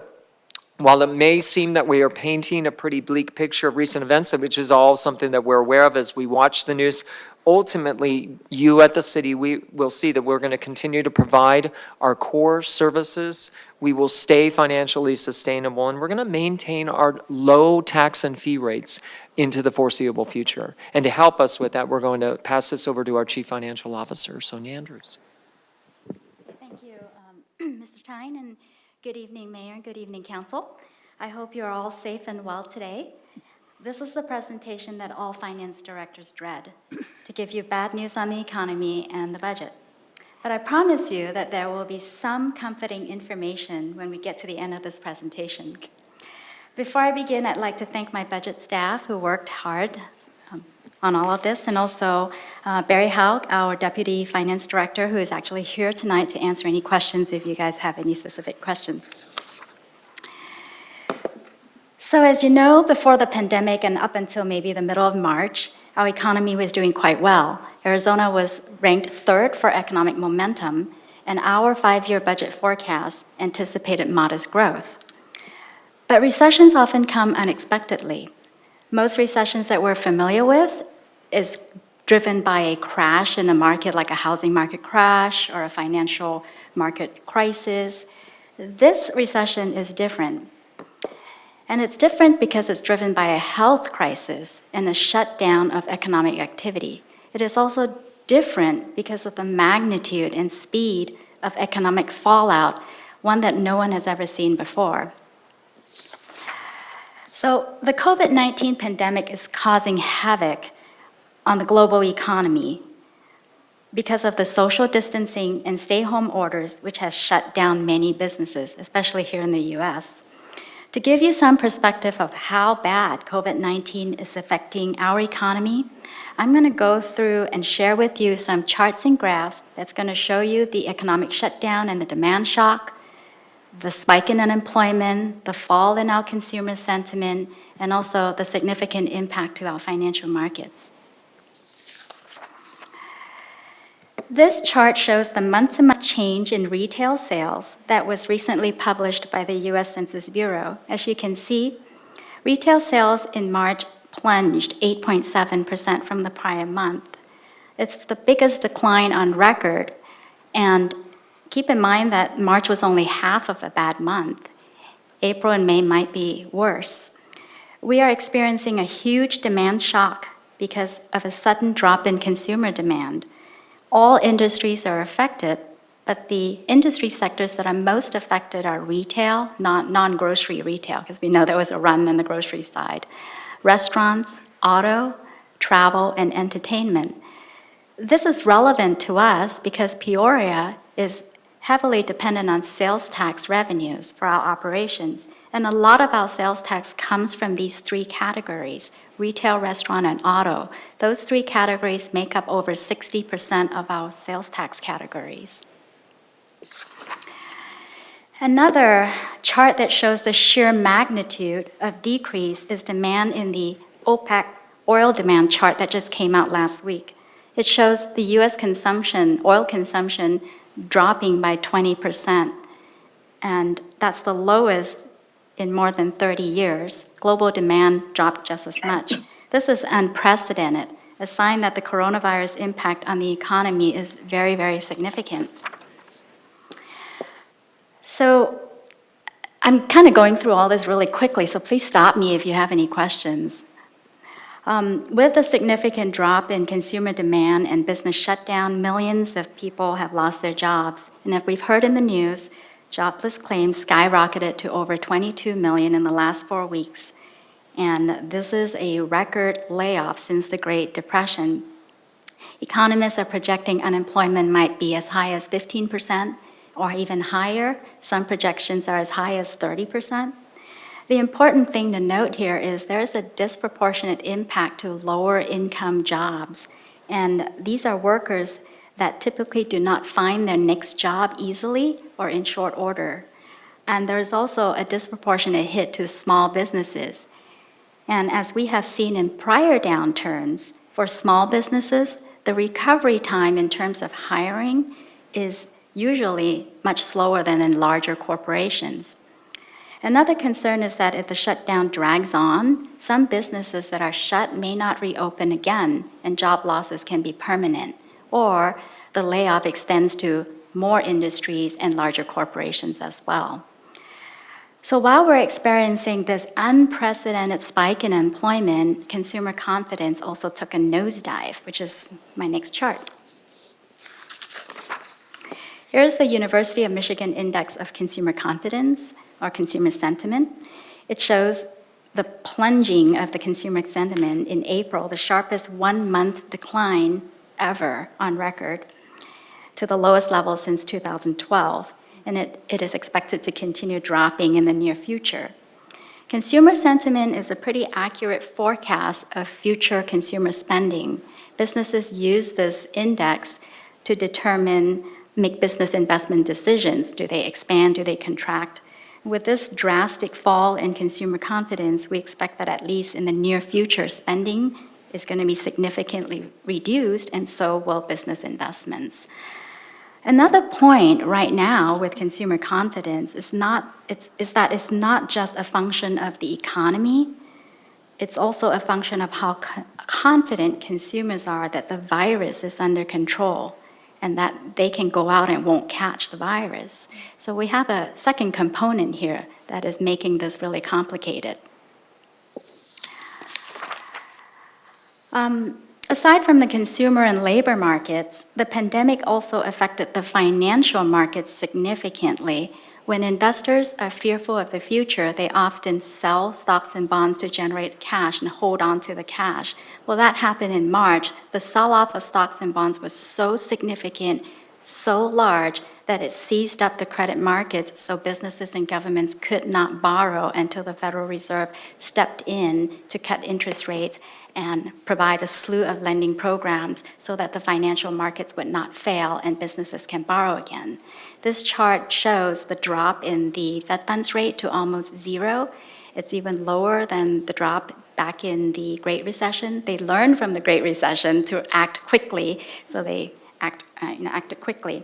while it may seem that we are painting a pretty bleak picture of recent events, which is all something that we're aware of as we watch the news, ultimately, you at the city, we will see that we're going to continue to provide our core services. We will stay financially sustainable, and we're going to maintain our low tax and fee rates into the foreseeable future. And to help us with that, we're going to pass this over to our Chief Financial Officer, Sonia Andrews. Thank you, Mr. Tyne, and good evening, Mayor, and good evening, Council. I hope you're all safe and well today. This is the presentation that all finance directors dread, to give you bad news on the economy and the budget. But I promise you that there will be some comforting information when we get to the end of this presentation. Before I begin, I'd like to thank my budget staff who worked hard on all of this, and also Barry Haug, our Deputy Finance Director, who is actually here tonight to answer any questions if you guys have any specific questions. So as you know, before the pandemic and up until maybe the middle of March, our economy was doing quite well. Arizona was ranked 3rd for economic momentum, and our 5-year budget forecast anticipated modest growth. But recessions often come unexpectedly. Most recessions that we're familiar with is driven by a crash in the market, like a housing market crash or a financial market crisis. This recession is different. And it's different because it's driven by a health crisis and a shutdown of economic activity. It is also different because of the magnitude and speed of economic fallout, one that no one has ever seen before. So the COVID-19 pandemic is causing havoc on the global economy because of the social distancing and stay-home orders, which has shut down many businesses, especially here in the US. To give you some perspective of how bad COVID-19 is affecting our economy, I'm going to go through and share with you some charts and graphs that's going to show you the economic shutdown and the demand shock, the spike in unemployment, the fall in our consumer sentiment, and also the significant impact to our financial markets. This chart shows the month-to-month change in retail sales that was recently published by the US Census Bureau. As you can see, retail sales in March plunged 8.7% from the prior month. It's the biggest decline on record, and keep in mind that March was only half of a bad month. April and May might be worse. We are experiencing a huge demand shock because of a sudden drop in consumer demand. All industries are affected, but the industry sectors that are most affected are retail, non-grocery retail, because we know there was a run in the grocery side, restaurants, auto, travel, and entertainment. This is relevant to us because Peoria is heavily dependent on sales tax revenues for our operations, and a lot of our sales tax comes from these three categories: retail, restaurant, and auto. Those three categories make up over 60% of our sales tax categories. Another chart that shows the sheer magnitude of decrease is demand in the OPEC oil demand chart that just came out last week. It shows the US consumption, oil consumption, dropping by 20%, and that's the lowest in more than 30 years. Global demand dropped just as much. This is unprecedented, a sign that the coronavirus impact on the economy is very, very significant. So I'm kind of going through all this really quickly, so please stop me if you have any questions. With the significant drop in consumer demand and business shutdown, millions of people have lost their jobs. And if we've heard in the news, jobless claims skyrocketed to over 22 million in the last 4 weeks. And this is a record layoff since the Great Depression. Economists are projecting unemployment might be as high as 15% or even higher. Some projections are as high as 30%. The important thing to note here is there is a disproportionate impact to lower income jobs. And these are workers that typically do not find their next job easily or in short order. And there's also a disproportionate hit to small businesses. And as we have seen in prior downturns, for small businesses, the recovery time in terms of hiring is usually much slower than in larger corporations. Another concern is that if the shutdown drags on, some businesses that are shut may not reopen again, and job losses can be permanent, or the layoff extends to more industries and larger corporations as well. So while we're experiencing this unprecedented spike in employment, consumer confidence also took a nosedive, which is my next chart. Here's the University of Michigan Index of Consumer Confidence, or consumer sentiment. It shows the plunging of the consumer sentiment in April, the sharpest 1-month decline ever on record, to the lowest level since 2012. And it is expected to continue dropping in the near future. Consumer sentiment is a pretty accurate forecast of future consumer spending. Businesses use this index to make business investment decisions. Do they expand? Do they contract? With this drastic fall in consumer confidence, we expect that at least in the near future, spending is going to be significantly reduced, and so will business investments. Another point right now with consumer confidence is that it's not just a function of the economy, it's also a function of how confident consumers are that the virus is under control and that they can go out and won't catch the virus. So we have a second component here that is making this really complicated. Aside from the consumer and labor markets, the pandemic also affected the financial markets significantly. When investors are fearful of the future, they often sell stocks and bonds to generate cash and hold on to the cash. Well, that happened in March. The sell-off of stocks and bonds was so significant, so large, that it seized up the credit markets, so businesses and governments could not borrow until the Federal Reserve stepped in to cut interest rates and provide a slew of lending programs so that the financial markets would not fail and businesses can borrow again. This chart shows the drop in the Fed funds rate to almost zero. It's even lower than the drop back in the Great Recession. They learned from the Great Recession to act quickly, so they acted quickly.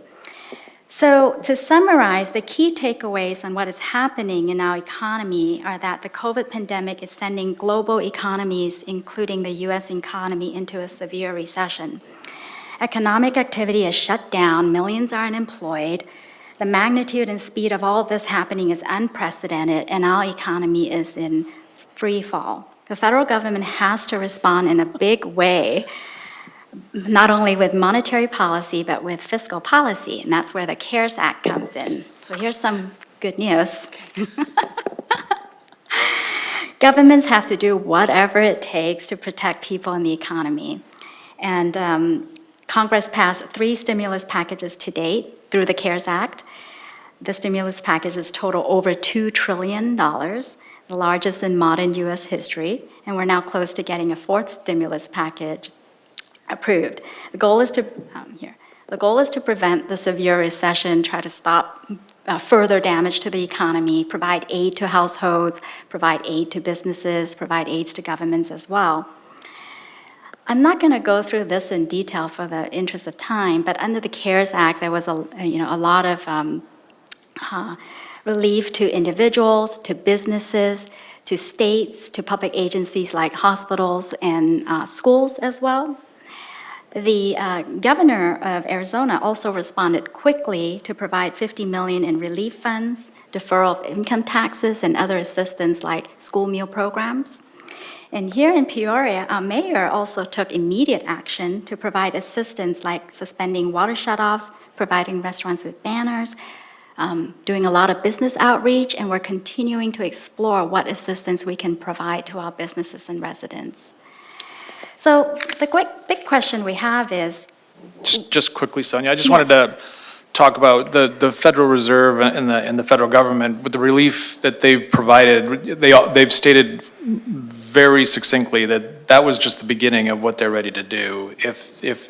So to summarize, the key takeaways on what is happening in our economy are that the COVID pandemic is sending global economies, including the US economy, into a severe recession. Economic activity is shut down, millions are unemployed. The magnitude and speed of all of this happening is unprecedented, and our economy is in free fall. The federal government has to respond in a big way, not only with monetary policy, but with fiscal policy, and that's where the CARES Act comes in. So here's some good news. Governments have to do whatever it takes to protect people and the economy. And Congress passed 3 stimulus packages to date through the CARES Act. The stimulus packages total over $2 trillion, the largest in modern US history, and we're now close to getting a 4th stimulus package approved. The goal is to prevent the severe recession, try to stop further damage to the economy, provide aid to households, provide aid to businesses, provide aids to governments as well. I'm not going to go through this in detail for the interest of time, but under the CARES Act, there was a lot of relief to individuals, to businesses, to states, to public agencies like hospitals and schools as well. The governor of Arizona also responded quickly to provide $50 million in relief funds, deferral of income taxes, and other assistance like school meal programs. And here in Peoria, our mayor also took immediate action to provide assistance like suspending water shutoffs, providing restaurants with banners, doing a lot of business outreach, and we're continuing to explore what assistance we can provide to our businesses and residents. So the big question we have is... Just quickly, Sonia, I just wanted to talk about the Federal Reserve and the federal government. With the relief that they've provided, they've stated very succinctly that that was just the beginning of what they're ready to do.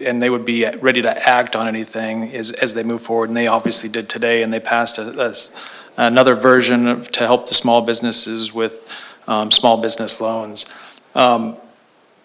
And they would be ready to act on anything as they move forward, and they obviously did today, and they passed another version to help the small businesses with small business loans.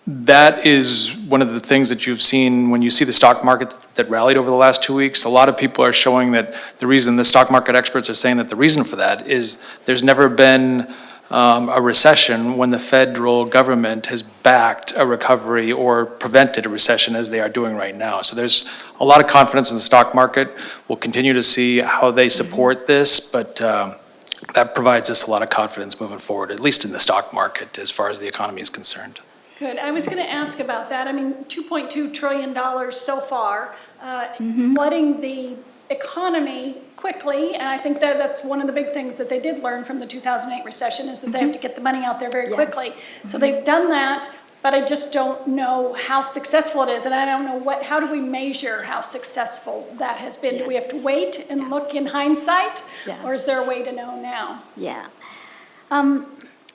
That is one of the things that you've seen when you see the stock market that rallied over the last 2 weeks. A lot of people are showing that the reason, the stock market experts are saying that the reason for that is there's never been a recession when the federal government has backed a recovery or prevented a recession as they are doing right now. So there's a lot of confidence in the stock market. We'll continue to see how they support this, but that provides us a lot of confidence moving forward, at least in the stock market as far as the economy is concerned. Good. I was going to ask about that. I mean, $2.2 trillion so far, flooding the economy quickly, and I think that's one of the big things that they did learn from the 2008 recession is that they have to get the money out there very quickly. So they've done that, but I just don't know how successful it is, and I don't know how do we measure how successful that has been? Do we have to wait and look in hindsight, or is there a way to know now? Yeah.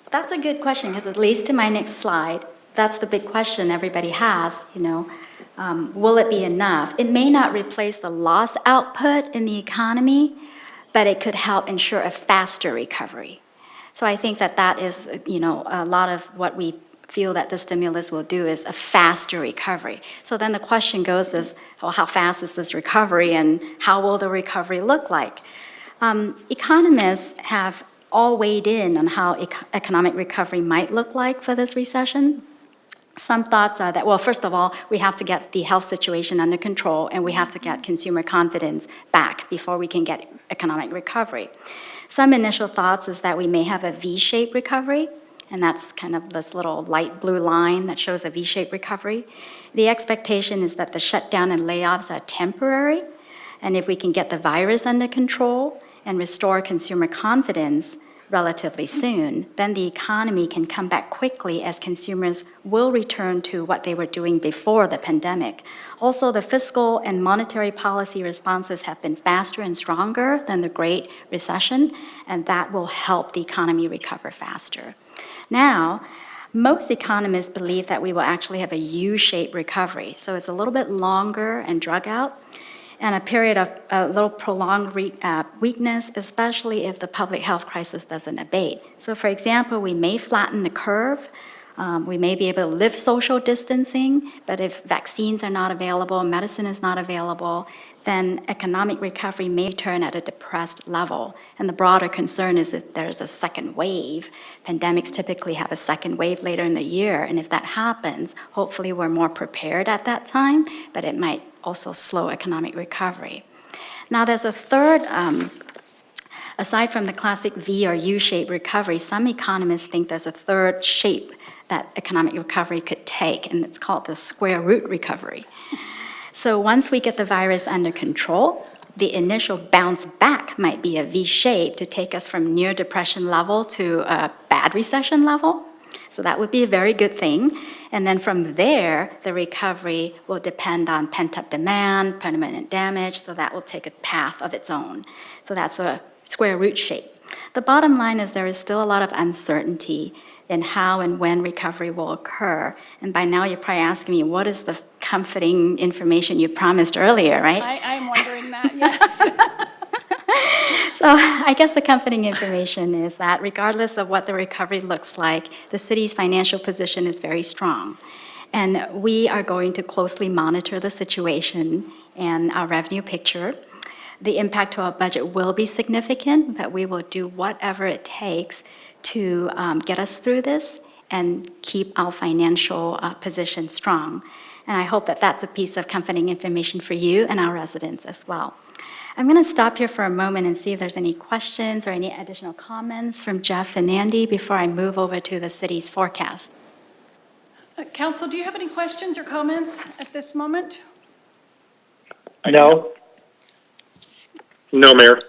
That's a good question, because it leads to my next slide. That's the big question everybody has, will it be enough? It may not replace the lost output in the economy, but it could help ensure a faster recovery. So I think that is, a lot of what we feel that the stimulus will do is a faster recovery. So then the question goes is, well, how fast is this recovery and how will the recovery look like? Economists have all weighed in on how economic recovery might look like for this recession. Some thoughts are that, well, first of all, we have to get the health situation under control and we have to get consumer confidence back before we can get economic recovery. Some initial thoughts is that we may have a V-shaped recovery, and that's kind of this little light blue line that shows a V-shaped recovery. The expectation is that the shutdown and layoffs are temporary, and if we can get the virus under control and restore consumer confidence relatively soon, then the economy can come back quickly as consumers will return to what they were doing before the pandemic. Also, the fiscal and monetary policy responses have been faster and stronger than the Great Recession, and that will help the economy recover faster. Now, most economists believe that we will actually have a U-shaped recovery, so it's a little bit longer and drag out, and a period of a little prolonged weakness, especially if the public health crisis doesn't abate. So for example, we may flatten the curve. We may be able to lift social distancing, but if vaccines are not available, medicine is not available, then economic recovery may return at a depressed level. And the broader concern is that there's a second wave. Pandemics typically have a second wave later in the year, and if that happens, hopefully we're more prepared at that time, but it might also slow economic recovery. Now there's a third, aside from the classic V or U-shaped recovery, some economists think there's a third shape that economic recovery could take, and it's called the square root recovery. So once we get the virus under control, the initial bounce back might be a V shape to take us from near depression level to a bad recession level. So that would be a very good thing. And then from there, the recovery will depend on pent-up demand, permanent damage, so that will take a path of its own. So that's a square root shape. The bottom line is there is still a lot of uncertainty in how and when recovery will occur. And by now, you're probably asking me, what is the comforting information you promised earlier, right? I'm wondering that, yes. So I guess the comforting information is that regardless of what the recovery looks like, the city's financial position is very strong. And we are going to closely monitor the situation and our revenue picture. The impact to our budget will be significant, but we will do whatever it takes to get us through this and keep our financial position strong. And I hope that that's a piece of comforting information for you and our residents as well. I'm going to stop here for a moment and see if there's any questions or any additional comments from Jeff and Andy before I move over to the city's forecast. Council, do you have any questions or comments at this moment? No. No, Mayor.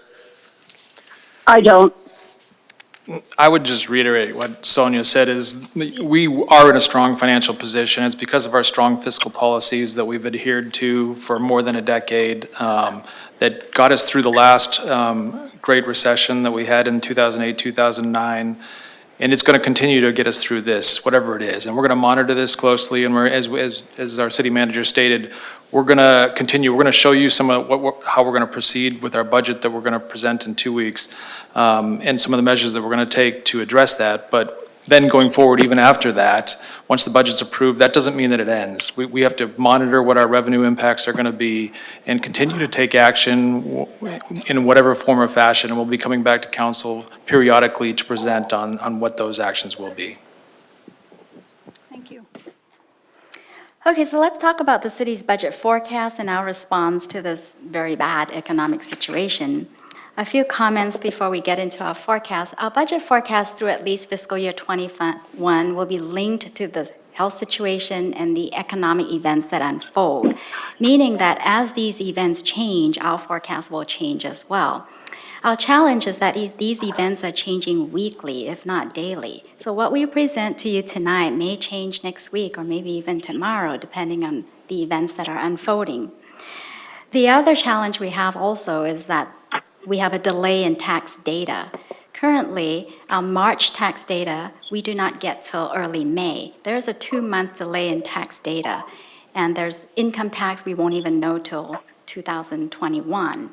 I don't. I would just reiterate what Sonia said is we are in a strong financial position. It's because of our strong fiscal policies that we've adhered to for more than a decade that got us through the last Great Recession that we had in 2008, 2009. And it's going to continue to get us through this, whatever it is. And we're going to monitor this closely. And we're, as our city manager stated, we're going to continue. We're going to show you some of how we're going to proceed with our budget that we're going to present in 2 weeks, and some of the measures that we're going to take to address that. But then going forward, even after that, once the budget's approved, that doesn't mean that it ends. We have to monitor what our revenue impacts are going to be and continue to take action in whatever form or fashion. And we'll be coming back to council periodically to present on what those actions will be. Thank you. Okay, so let's talk about the city's budget forecast and our response to this very bad economic situation. A few comments before we get into our forecast. Our budget forecast through at least fiscal year 21 will be linked to the health situation and the economic events that unfold, meaning that as these events change, our forecast will change as well. Our challenge is that these events are changing weekly, if not daily. So what we present to you tonight may change next week or maybe even tomorrow, depending on the events that are unfolding. The other challenge we have also is that we have a delay in tax data. Currently, our March tax data, we do not get till early May. There's a 2-month delay in tax data, and there's income tax we won't even know till 2021.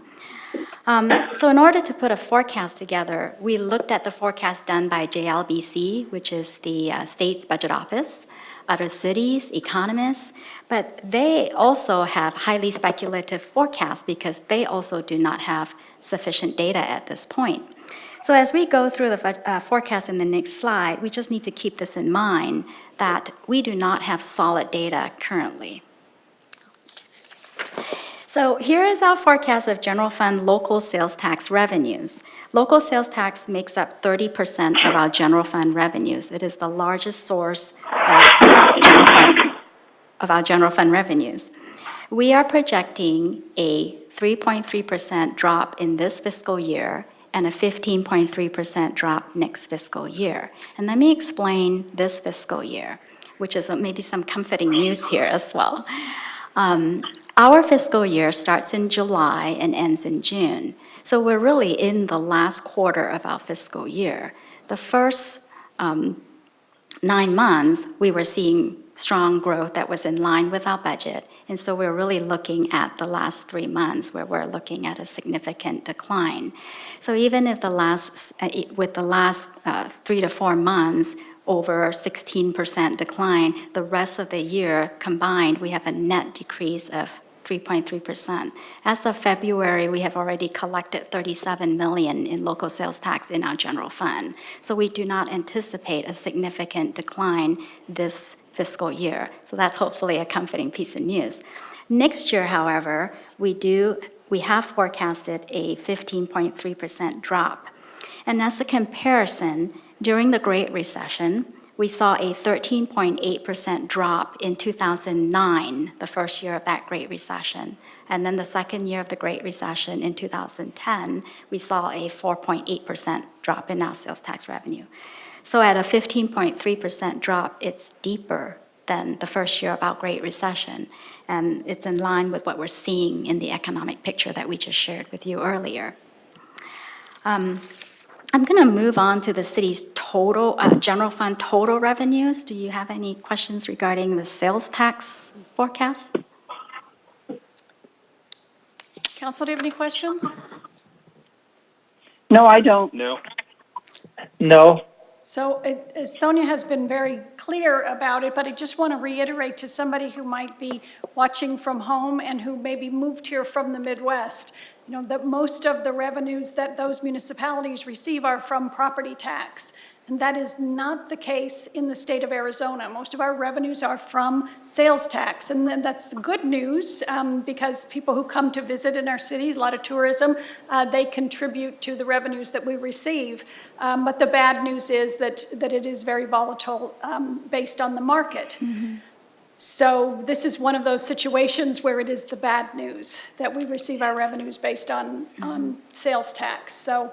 So in order to put a forecast together, we looked at the forecast done by JLBC, which is the state's budget office, other cities, economists, but they also have highly speculative forecasts because they also do not have sufficient data at this point. So as we go through the forecast in the next slide, we just need to keep this in mind, that we do not have solid data currently. So here is our forecast of general fund local sales tax revenues. Local sales tax makes up 30% of our general fund revenues. It is the largest source of our general fund revenues. We are projecting a 3.3% drop in this fiscal year and a 15.3% drop next fiscal year. And let me explain this fiscal year, which is maybe some comforting news here as well. Our fiscal year starts in July and ends in June. So we're really in the last quarter of our fiscal year. The first 9 months, we were seeing strong growth that was in line with our budget. And so we're really looking at the last 3 months where we're looking at a significant decline. So even if with the last 3 to 4 months, over 16% decline, the rest of the year combined, we have a net decrease of 3.3%. As of February, we have already collected $37 million in local sales tax in our general fund. So we do not anticipate a significant decline this fiscal year. So that's hopefully a comforting piece of news. Next year, however, we have forecasted a 15.3% drop. And as a comparison, during the Great Recession, we saw a 13.8% drop in 2009, the first year of that Great Recession. And then the second year of the Great Recession in 2010, we saw a 4.8% drop in our sales tax revenue. So at a 15.3% drop, it's deeper than the first year of our Great Recession. And it's in line with what we're seeing in the economic picture that we just shared with you earlier. I'm going to move on to the city's total, general fund total revenues. Do you have any questions regarding the sales tax forecast? Council, do you have any questions? No, I don't. No. No. So Sonia has been very clear about it, but I just want to reiterate to somebody who might be watching from home and who maybe moved here from the Midwest, you know, that most of the revenues that those municipalities receive are from property tax. And that is not the case in the state of Arizona. Most of our revenues are from sales tax. And then that's good news because people who come to visit in our cities, a lot of tourism, they contribute to the revenues that we receive. But the bad news is that it is very volatile based on the market. Mm-hmm. So this is one of those situations where it is the bad news that we receive our revenues based on sales tax. So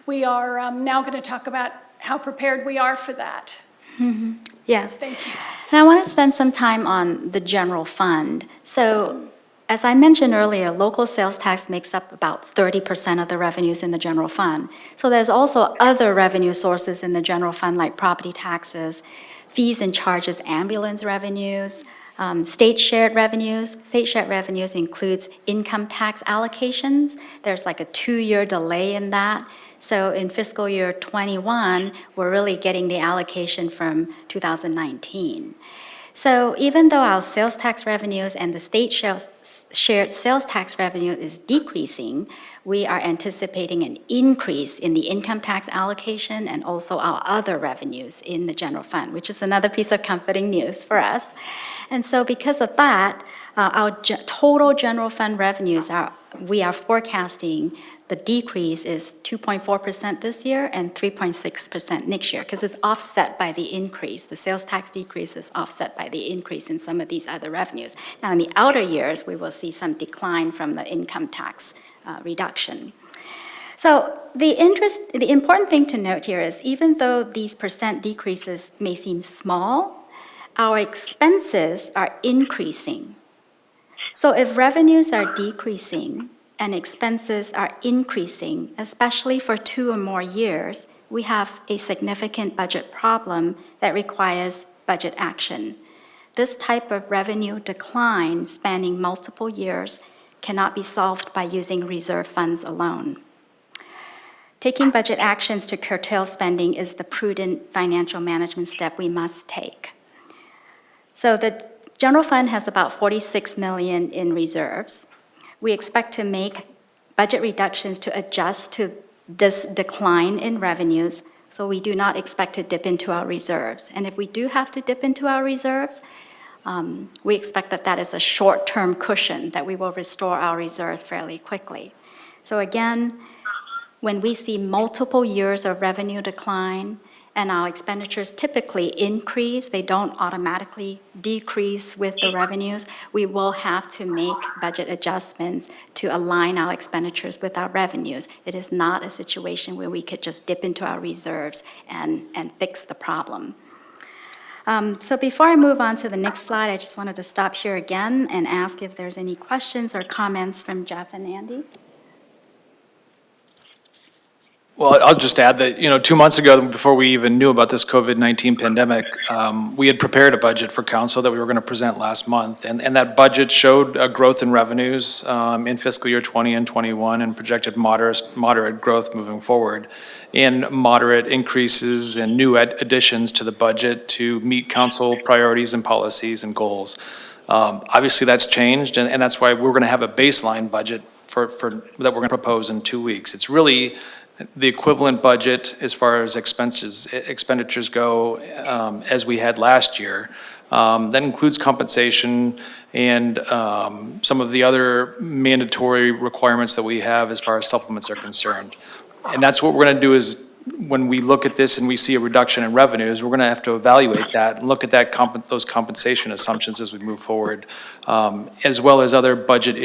we are now going to talk about how prepared we are for that. Mm-hmm. Yes. Thank you. And I want to spend some time on the general fund. So as I mentioned earlier, local sales tax makes up about 30% of the revenues in the general fund. So there's also other revenue sources in the general fund like property taxes, fees and charges, ambulance revenues, state shared revenues. State shared revenues includes income tax allocations. There's like a 2-year delay in that. So in fiscal year 21, we're really getting the allocation from 2019. So even though our sales tax revenues and the state shared sales tax revenue is decreasing, we are anticipating an increase in the income tax allocation and also our other revenues in the general fund, which is another piece of comforting news for us. And so because of that, our total general fund revenues we are forecasting the decrease is 2.4% this year and 3.6% next year, because it's offset by the increase. The sales tax decrease is offset by the increase in some of these other revenues. Now, in the outer years, we will see some decline from the income tax reduction. So the important thing to note here is even though these percent decreases may seem small, our expenses are increasing. So if revenues are decreasing and expenses are increasing, especially for 2 or more years, we have a significant budget problem that requires budget action. This type of revenue decline spanning multiple years cannot be solved by using reserve funds alone. Taking budget actions to curtail spending is the prudent financial management step we must take. So the general fund has about $46 million in reserves. We expect to make budget reductions to adjust to this decline in revenues, so we do not expect to dip into our reserves. And if we do have to dip into our reserves, we expect that that is a short-term cushion, that we will restore our reserves fairly quickly. So again, when we see multiple years of revenue decline and our expenditures typically increase, they don't automatically decrease with the revenues, we will have to make budget adjustments to align our expenditures with our revenues. It is not a situation where we could just dip into our reserves and fix the problem. So before I move on to the next slide, I just wanted to stop here again and ask if there's any questions or comments from Jeff and Andy. Well, I'll just add that, 2 months ago, before we even knew about this COVID-19 pandemic, we had prepared a budget for council that we were going to present last month. And that budget showed a growth in revenues in fiscal year 20 and 21 and projected moderate growth moving forward, and moderate increases and new additions to the budget to meet council priorities and policies and goals. Obviously, that's changed, and that's why we're going to have a baseline budget that we're going to propose in 2 weeks. It's really the equivalent budget as far as expenditures go as we had last year. That includes compensation and some of the other mandatory requirements that we have as far as supplements are concerned. And that's what we're going to do is when we look at this and we see a reduction in revenues, we're going to have to evaluate that and look at those compensation assumptions as we move forward, as well as other budget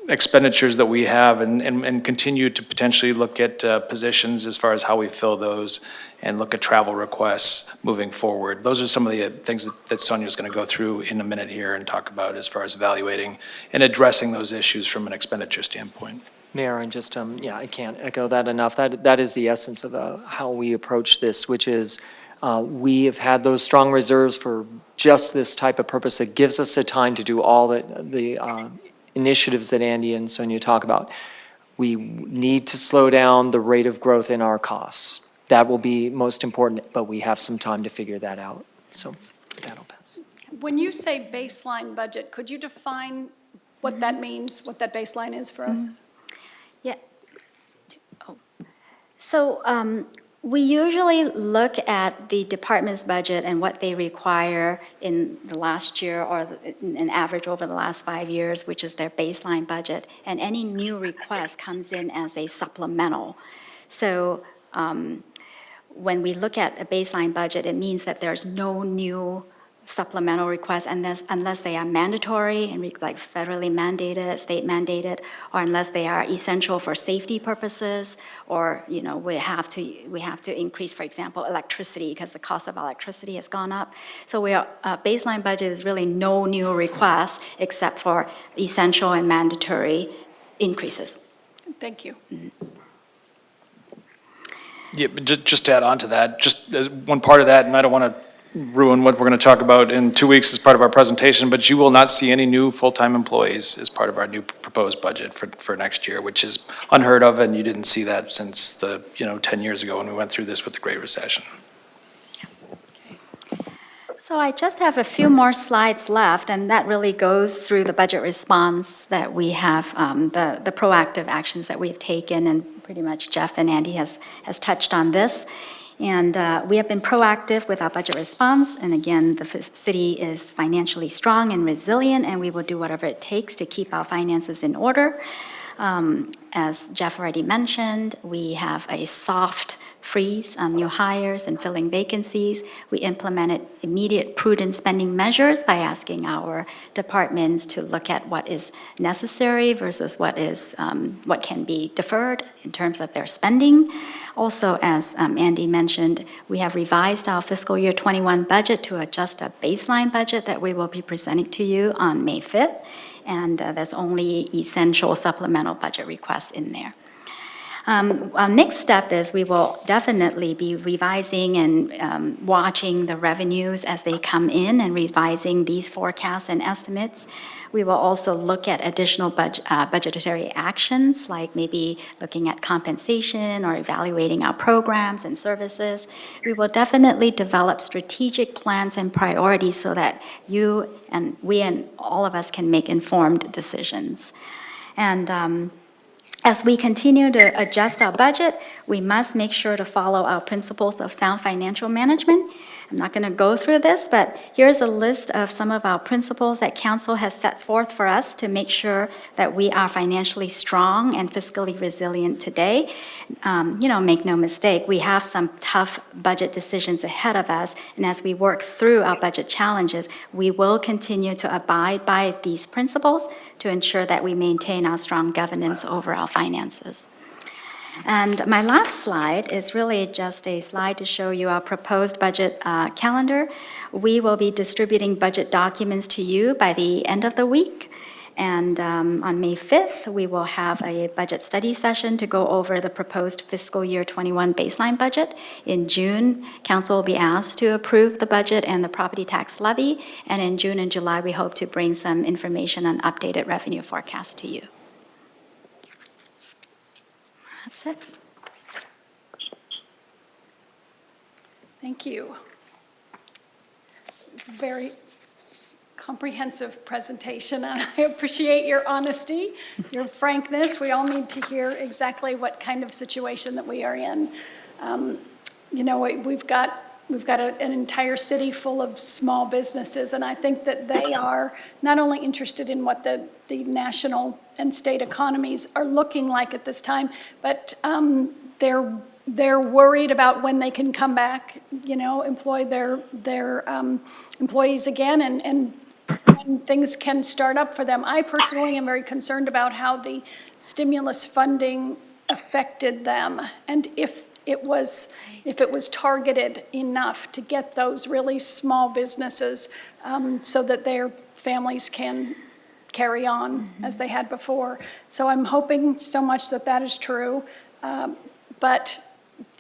expenditures that we have and continue to potentially look at positions as far as how we fill those and look at travel requests moving forward. Those are some of the things that Sonia's going to go through in a minute here and talk about as far as evaluating and addressing those issues from an expenditure standpoint. Mayor, and just, I can't echo that enough. That is the essence of how we approach this, which is we have had those strong reserves for just this type of purpose that gives us the time to do all the initiatives that Andy and Sonia talk about. We need to slow down the rate of growth in our costs. That will be most important, but we have some time to figure that out. So that'll pass. When you say baseline budget, could you define what that means, what that baseline is for us? Yeah. Oh. So we usually look at the department's budget and what they require in the last year or an average over the last 5 years, which is their baseline budget, and any new request comes in as a supplemental. So when we look at a baseline budget, it means that there's no new supplemental requests unless they are mandatory and like federally mandated, state mandated, or unless they are essential for safety purposes, or we have to increase, for example, electricity because the cost of electricity has gone up. So baseline budget is really no new requests except for essential and mandatory increases. Thank you. Yeah, but just to add on to that, just as one part of that, and I don't want to ruin what we're going to talk about in 2 weeks as part of our presentation, but you will not see any new full-time employees as part of our new proposed budget for next year, which is unheard of, and you didn't see that since 10 years ago when we went through this with the Great Recession. So I just have a few more slides left, and that really goes through the budget response that we have, the proactive actions that we've taken, and pretty much Jeff and Andy has touched on this. And we have been proactive with our budget response, and again, the city is financially strong and resilient, and we will do whatever it takes to keep our finances in order. As Jeff already mentioned, we have a soft freeze on new hires and filling vacancies. We implemented immediate prudent spending measures by asking our departments to look at what is necessary versus what can be deferred in terms of their spending. Also, as Andy mentioned, we have revised our fiscal year 21 budget to adjust a baseline budget that we will be presenting to you on May 5th. And there's only essential supplemental budget requests in there. Our next step is we will definitely be revising and watching the revenues as they come in and revising these forecasts and estimates. We will also look at additional budgetary actions, like maybe looking at compensation or evaluating our programs and services. We will definitely develop strategic plans and priorities so that you and we and all of us can make informed decisions. And as we continue to adjust our budget, we must make sure to follow our principles of sound financial management. I'm not going to go through this, but here's a list of some of our principles that Council has set forth for us to make sure that we are financially strong and fiscally resilient today. Make no mistake, we have some tough budget decisions ahead of us, and as we work through our budget challenges, we will continue to abide by these principles to ensure that we maintain our strong governance over our finances. And my last slide is really just a slide to show you our proposed budget calendar. We will be distributing budget documents to you by the end of the week. And on May 5th, we will have a budget study session to go over the proposed fiscal year 21 baseline budget. In June, Council will be asked to approve the budget and the property tax levy. And in June and July, we hope to bring some information on updated revenue forecasts to you. That's it. Thank you. It's a very comprehensive presentation, and I appreciate your honesty, your frankness. We all need to hear exactly what kind of situation that we are in. We've got an entire city full of small businesses, and I think that they are not only interested in what the national and state economies are looking like at this time, but they're worried about when they can come back, employ their employees again, and when things can start up for them. I personally am very concerned about how the stimulus funding affected them, and if it was targeted enough to get those really small businesses so that their families can carry on as they had before. So I'm hoping so much that that is true. But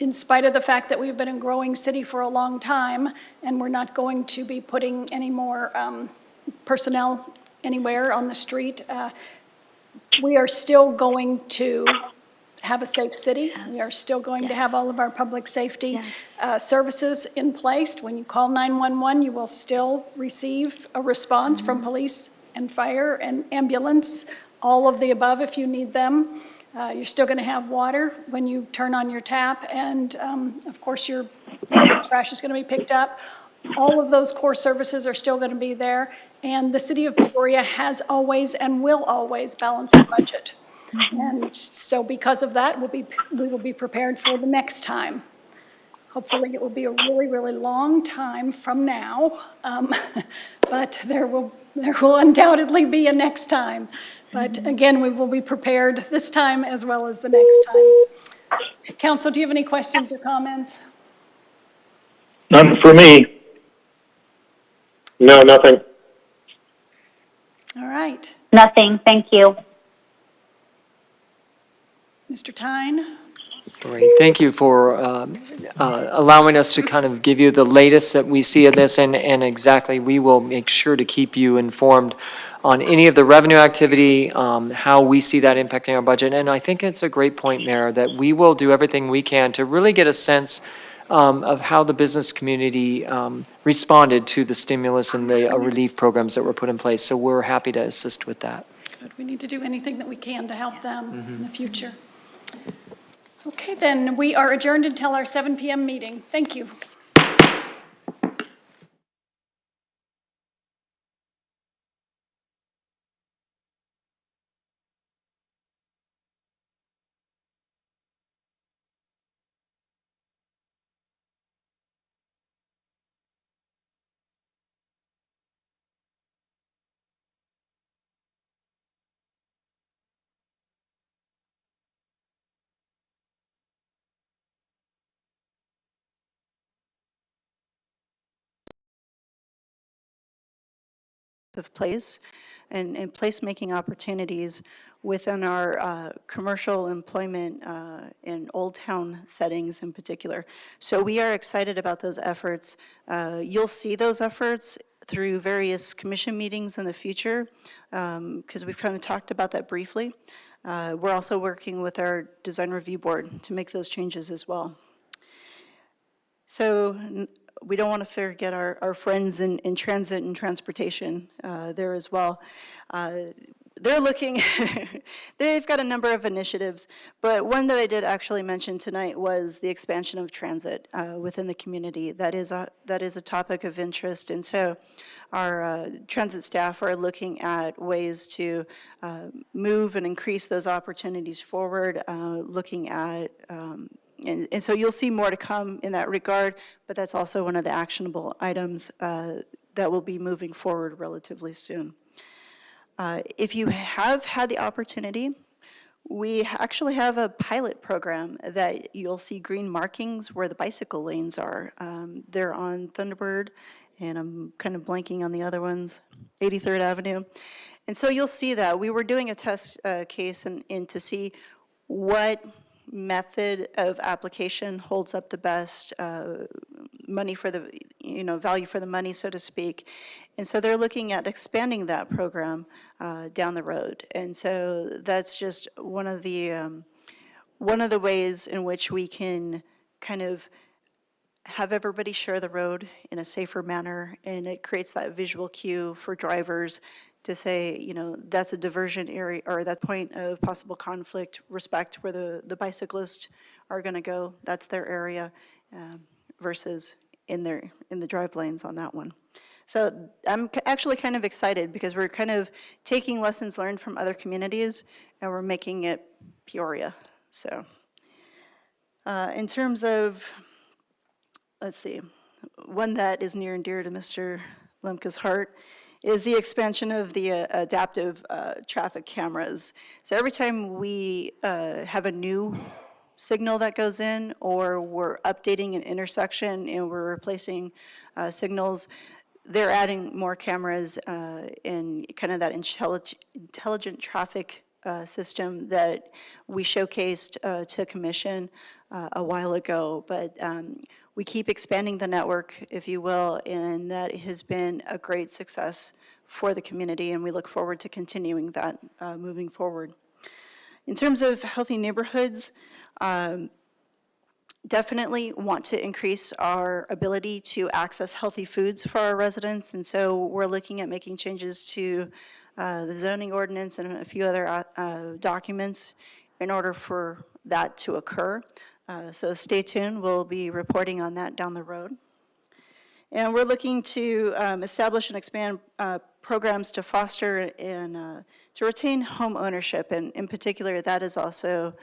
in spite of the fact that we've been a growing city for a long time, and we're not going to be putting any more personnel anywhere on the street, we are still going to have a safe city. Yes. We are still going to have Yes. all of our public safety Yes. services in place. When you call 911, you will still receive a response from police and fire and ambulance, all of the above if you need them. You're still going to have water when you turn on your tap, and of course your trash is going to be picked up. All of those core services are still going to be there, and the city of Peoria has always and will always balance the budget. And so because of that, we will be prepared for the next time. Hopefully it will be a really, really long time from now, but there will undoubtedly be a next time. But again, we will be prepared this time as well as the next time. Council, do you have any questions or comments? None for me. No, nothing. All right. Nothing, thank you. Mr. Tyne? Great. Thank you for allowing us to kind of give you the latest that we see of this, and exactly, we will make sure to keep you informed on any of the revenue activity, how we see that impacting our budget. And I think it's a great point, Mayor, that we will do everything we can to really get a sense of how the business community responded to the stimulus and the relief programs that were put in place. So we're happy to assist with that. Good. We need to do anything that we can to help them in the future. Okay, then we are adjourned until our 7 p.m. meeting. Thank you. of place and placemaking opportunities within our commercial employment in Old Town settings in particular. So we are excited about those efforts. You'll see those efforts through various commission meetings in the future, because we've kind of talked about that briefly. We're also working with our design review board to make those changes as well. So we don't want to forget our friends in transit and transportation there as well. They're looking, they've got a number of initiatives, but one that I did actually mention tonight was the expansion of transit within the community. That is a topic of interest, and so our transit staff are looking at ways to move and increase those opportunities forward, looking at and so you'll see more to come in that regard, but that's also one of the actionable items that will be moving forward relatively soon. If you have had the opportunity, we actually have a pilot program that you'll see green markings where the bicycle lanes are. They're on Thunderbird, and I'm kind of blanking on the other ones, 83rd Avenue. And so you'll see that. We were doing a test case and to see what method of application holds up the best money for the, value for the money, so to speak. And so they're looking at expanding that program down the road. And so that's just one of the ways in which we can kind of have everybody share the road in a safer manner, and it creates that visual cue for drivers to say, that's a diversion area, or that point of possible conflict, respect where the bicyclists are going to go, that's their area, versus in the drive lanes on that one. So I'm actually kind of excited because we're kind of taking lessons learned from other communities and we're making it Peoria. So in terms of, let's see, one that is near and dear to Mr. Lemke's heart is the expansion of the adaptive traffic cameras. So every time we have a new signal that goes in, or we're updating an intersection and we're replacing signals, they're adding more cameras in kind of that intelligent traffic system that we showcased to commission a while ago. But we keep expanding the network, if you will, and that has been a great success for the community, and we look forward to continuing that moving forward. In terms of healthy neighborhoods, definitely want to increase our ability to access healthy foods for our residents, and so we're looking at making changes to the zoning ordinance and a few other documents in order for that to occur. So stay tuned, we'll be reporting on that down the road. And we're looking to establish and expand programs to foster and to retain home ownership, and in particular, that is also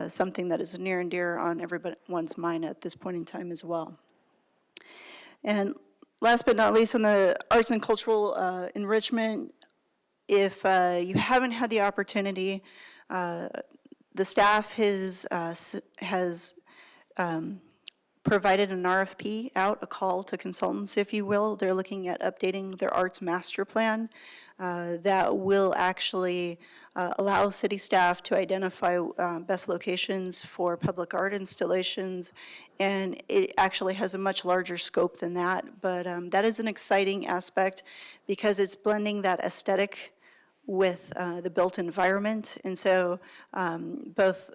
something that is near and dear on everyone's mind at this point in time as well. And last but not least, on the arts and cultural enrichment, if you haven't had the opportunity, the staff has provided an RFP out, a call to consultants, if you will. They're looking at updating their arts master plan that will actually allow city staff to identify best locations for public art installations, and it actually has a much larger scope than that, but that is an exciting aspect because it's blending that aesthetic with the built environment. And so both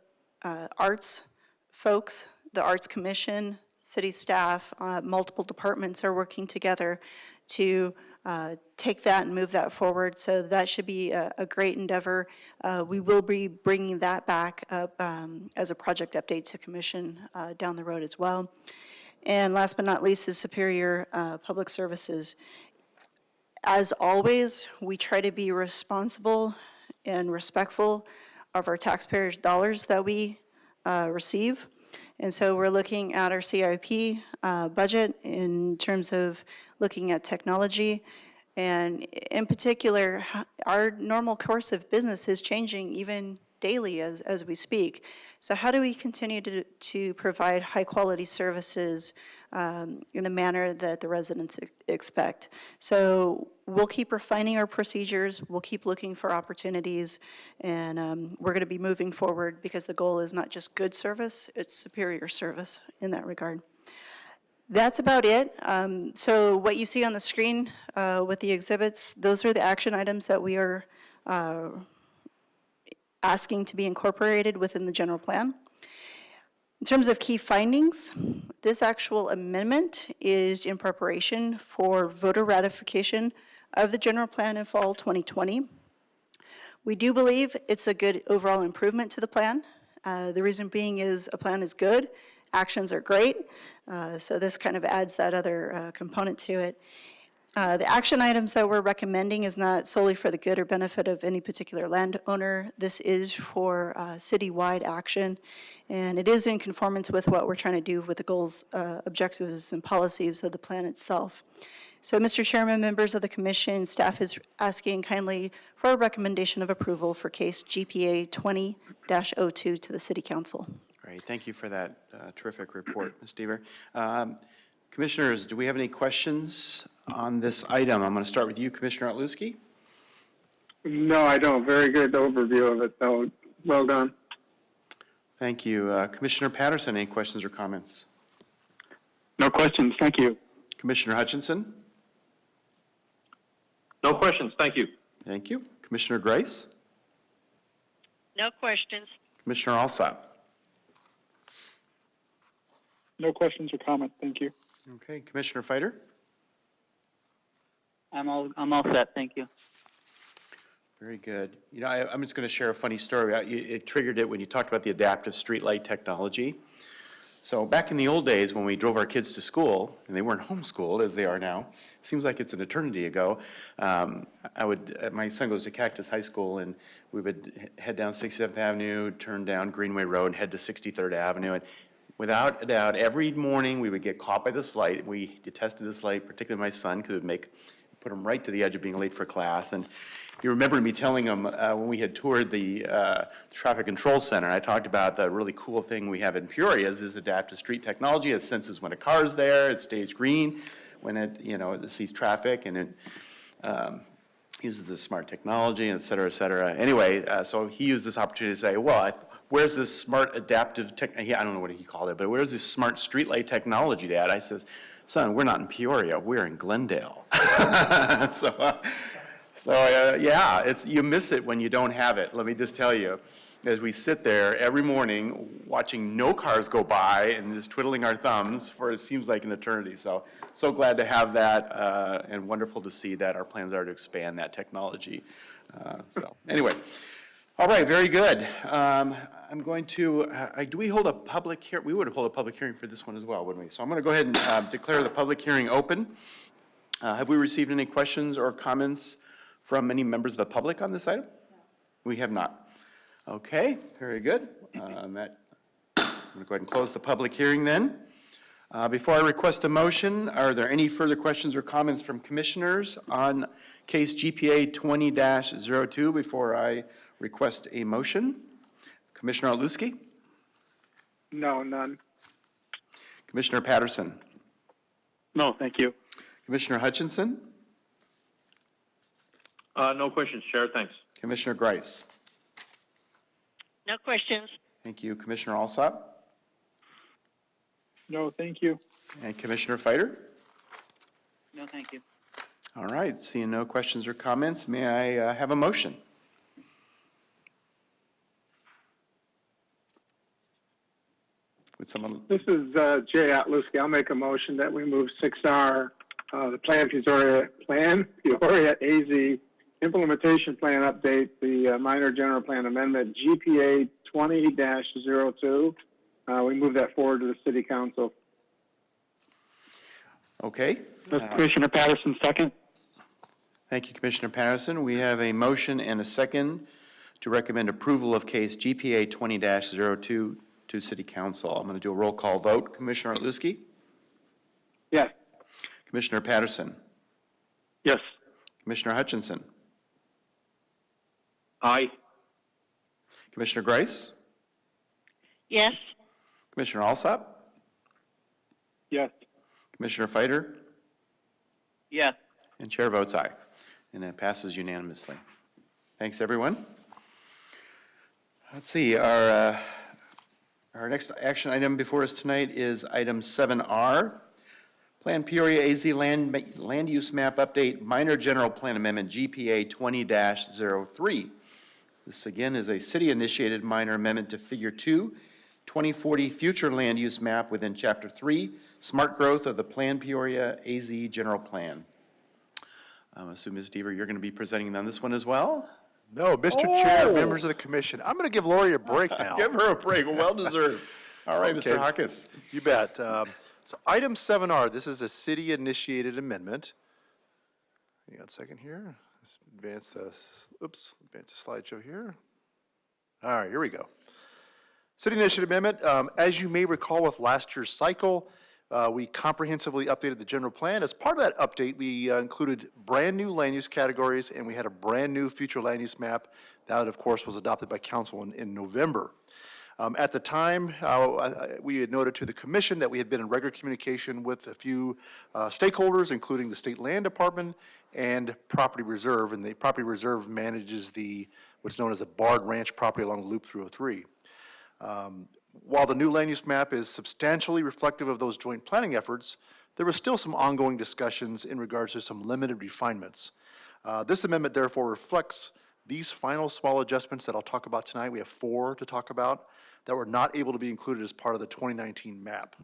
arts folks, the Arts Commission, city staff, multiple departments are working together to take that and move that forward. So that should be a great endeavor. We will be bringing that back up as a project update to commission down the road as well. And last but not least is Superior Public Services. As always, we try to be responsible and respectful of our taxpayers' dollars that we receive. And so we're looking at our CIP budget in terms of looking at technology. And in particular, our normal course of business is changing even daily as we speak. So how do we continue to provide high-quality services in the manner that the residents expect? So we'll keep refining our procedures, we'll keep looking for opportunities, and we're going to be moving forward because the goal is not just good service, it's superior service in that regard. That's about it. So what you see on the screen with the exhibits, those are the action items that we are asking to be incorporated within the general plan. In terms of key findings, this actual amendment is in preparation for voter ratification of the general plan in fall 2020. We do believe it's a good overall improvement to the plan. The reason being is a plan is good, actions are great, so this kind of adds that other component to it. The action items that we're recommending is not solely for the good or benefit of any particular landowner. This is for citywide action, and it is in conformance with what we're trying to do with the goals, objectives, and policies of the plan itself. So, Mr. Chairman, members of the commission, staff is asking kindly for a recommendation of approval for case GPA 20-02 to the City Council. Great, thank you for that terrific report, Ms. Deaver. Commissioners, do we have any questions on this item? I'm going to start with you, Commissioner Otluski. No, I don't. Very good overview of it, though. Well done. Thank you. Commissioner Patterson, any questions or comments? No questions. Thank you. Commissioner Hutchinson? No questions, thank you. Thank you. Commissioner Grice? No questions. Commissioner Alsop? No questions or comments. Thank you. Okay, Commissioner Fighter? I'm all set, thank you. Very good. You know, I'm just going to share a funny story. It triggered it when you talked about the adaptive streetlight technology. So back in the old days when we drove our kids to school, and they weren't homeschooled as they are now, it seems like it's an eternity ago, my son goes to Cactus High School, and we would head down 67th Avenue, turn down Greenway Road, and head to 63rd Avenue. And without a doubt, every morning we would get caught by this light. We detested this light, particularly my son, because it would put him right to the edge of being late for class. And you remember me telling him when we had toured the traffic control center, I talked about the really cool thing we have in Peoria is adaptive street technology. It senses when a car's there, it stays green when it sees traffic, and it uses the smart technology, et cetera, et cetera. Anyway, so he used this opportunity to say, well, where's this smart adaptive tech, I don't know what he called it, but where's this smart streetlight technology, Dad? I says, son, we're not in Peoria, we're in Glendale. Yeah, you miss it when you don't have it, let me just tell you. As we sit there every morning watching no cars go by and just twiddling our thumbs for it seems like an eternity. So glad to have that and wonderful to see that our plans are to expand that technology. Anyway, all right, very good. I'm going to, do we hold a public hearing? We would hold a public hearing for this one as well, wouldn't we? So I'm going to go ahead and declare the public hearing open. Have we received any questions or comments from any members of the public on this item? No. We have not. Okay, very good. I'm going to go ahead and close the public hearing then. Before I request a motion, are there any further questions or comments from commissioners on case GPA 20-02 before I request a motion? Commissioner Otluski? No, none. Commissioner Patterson? No, thank you. Commissioner Hutchinson? No questions, Chair, thanks. Commissioner Grice? No questions. Thank you. Commissioner Alsop? No, thank you. And Commissioner Fighter? No, thank you. All right, seeing no questions or comments, may I have a motion? Would someone? This is Jay Otluski. I'll make a motion that we move 6R, the Peoria AZ implementation plan update, the minor general plan amendment, GPA 20-02. We move that forward to the City Council. Okay. Commissioner Patterson, second. Thank you, Commissioner Patterson. We have a motion and a second to recommend approval of case GPA 20-02 to City Council. I'm going to do a roll call vote. Commissioner Otluski? Yes. Commissioner Patterson? Yes. Commissioner Hutchinson? Aye. Commissioner Grice? Yes. Commissioner Alsop? Yes. Commissioner Fighter? Yes. And Chair votes aye. And it passes unanimously. Thanks, everyone. Let's see, our next action item before us tonight is item 7R, Plan Peoria AZ Land Use Map Update Minor General Plan Amendment GPA 20-03. This again is a city-initiated minor amendment to Figure 2, 2040 Future Land Use Map within Chapter 3, Smart Growth of the Plan Peoria AZ General Plan. I'm assuming, Ms. Deaver, you're going to be presenting on this one as well? No, Mr. Chair, members of the commission, I'm going to give Lori a break now. Give her a break, well deserved. All right, Okay. Mr. Hawkins. You bet. So item 7R, this is a city-initiated amendment. Hang on a second here. Let's advance the slideshow here. All right, here we go. City initiative amendment, as you may recall with last year's cycle, we comprehensively updated the general plan. As part of that update, we included brand-new land use categories, and we had a brand-new future land use map. That, of course, was adopted by council in November. At the time, we had noted to the commission that we had been in regular communication with a few stakeholders, including the State Land Department and Property Reserve, and the Property Reserve manages what's known as the Bard Ranch property along Loop 303. While the new land use map is substantially reflective of those joint planning efforts, there was still some ongoing discussions in regards to some limited refinements. This amendment therefore reflects these final small adjustments that I'll talk about tonight. We have 4 to talk about that were not able to be included as part of the 2019 map.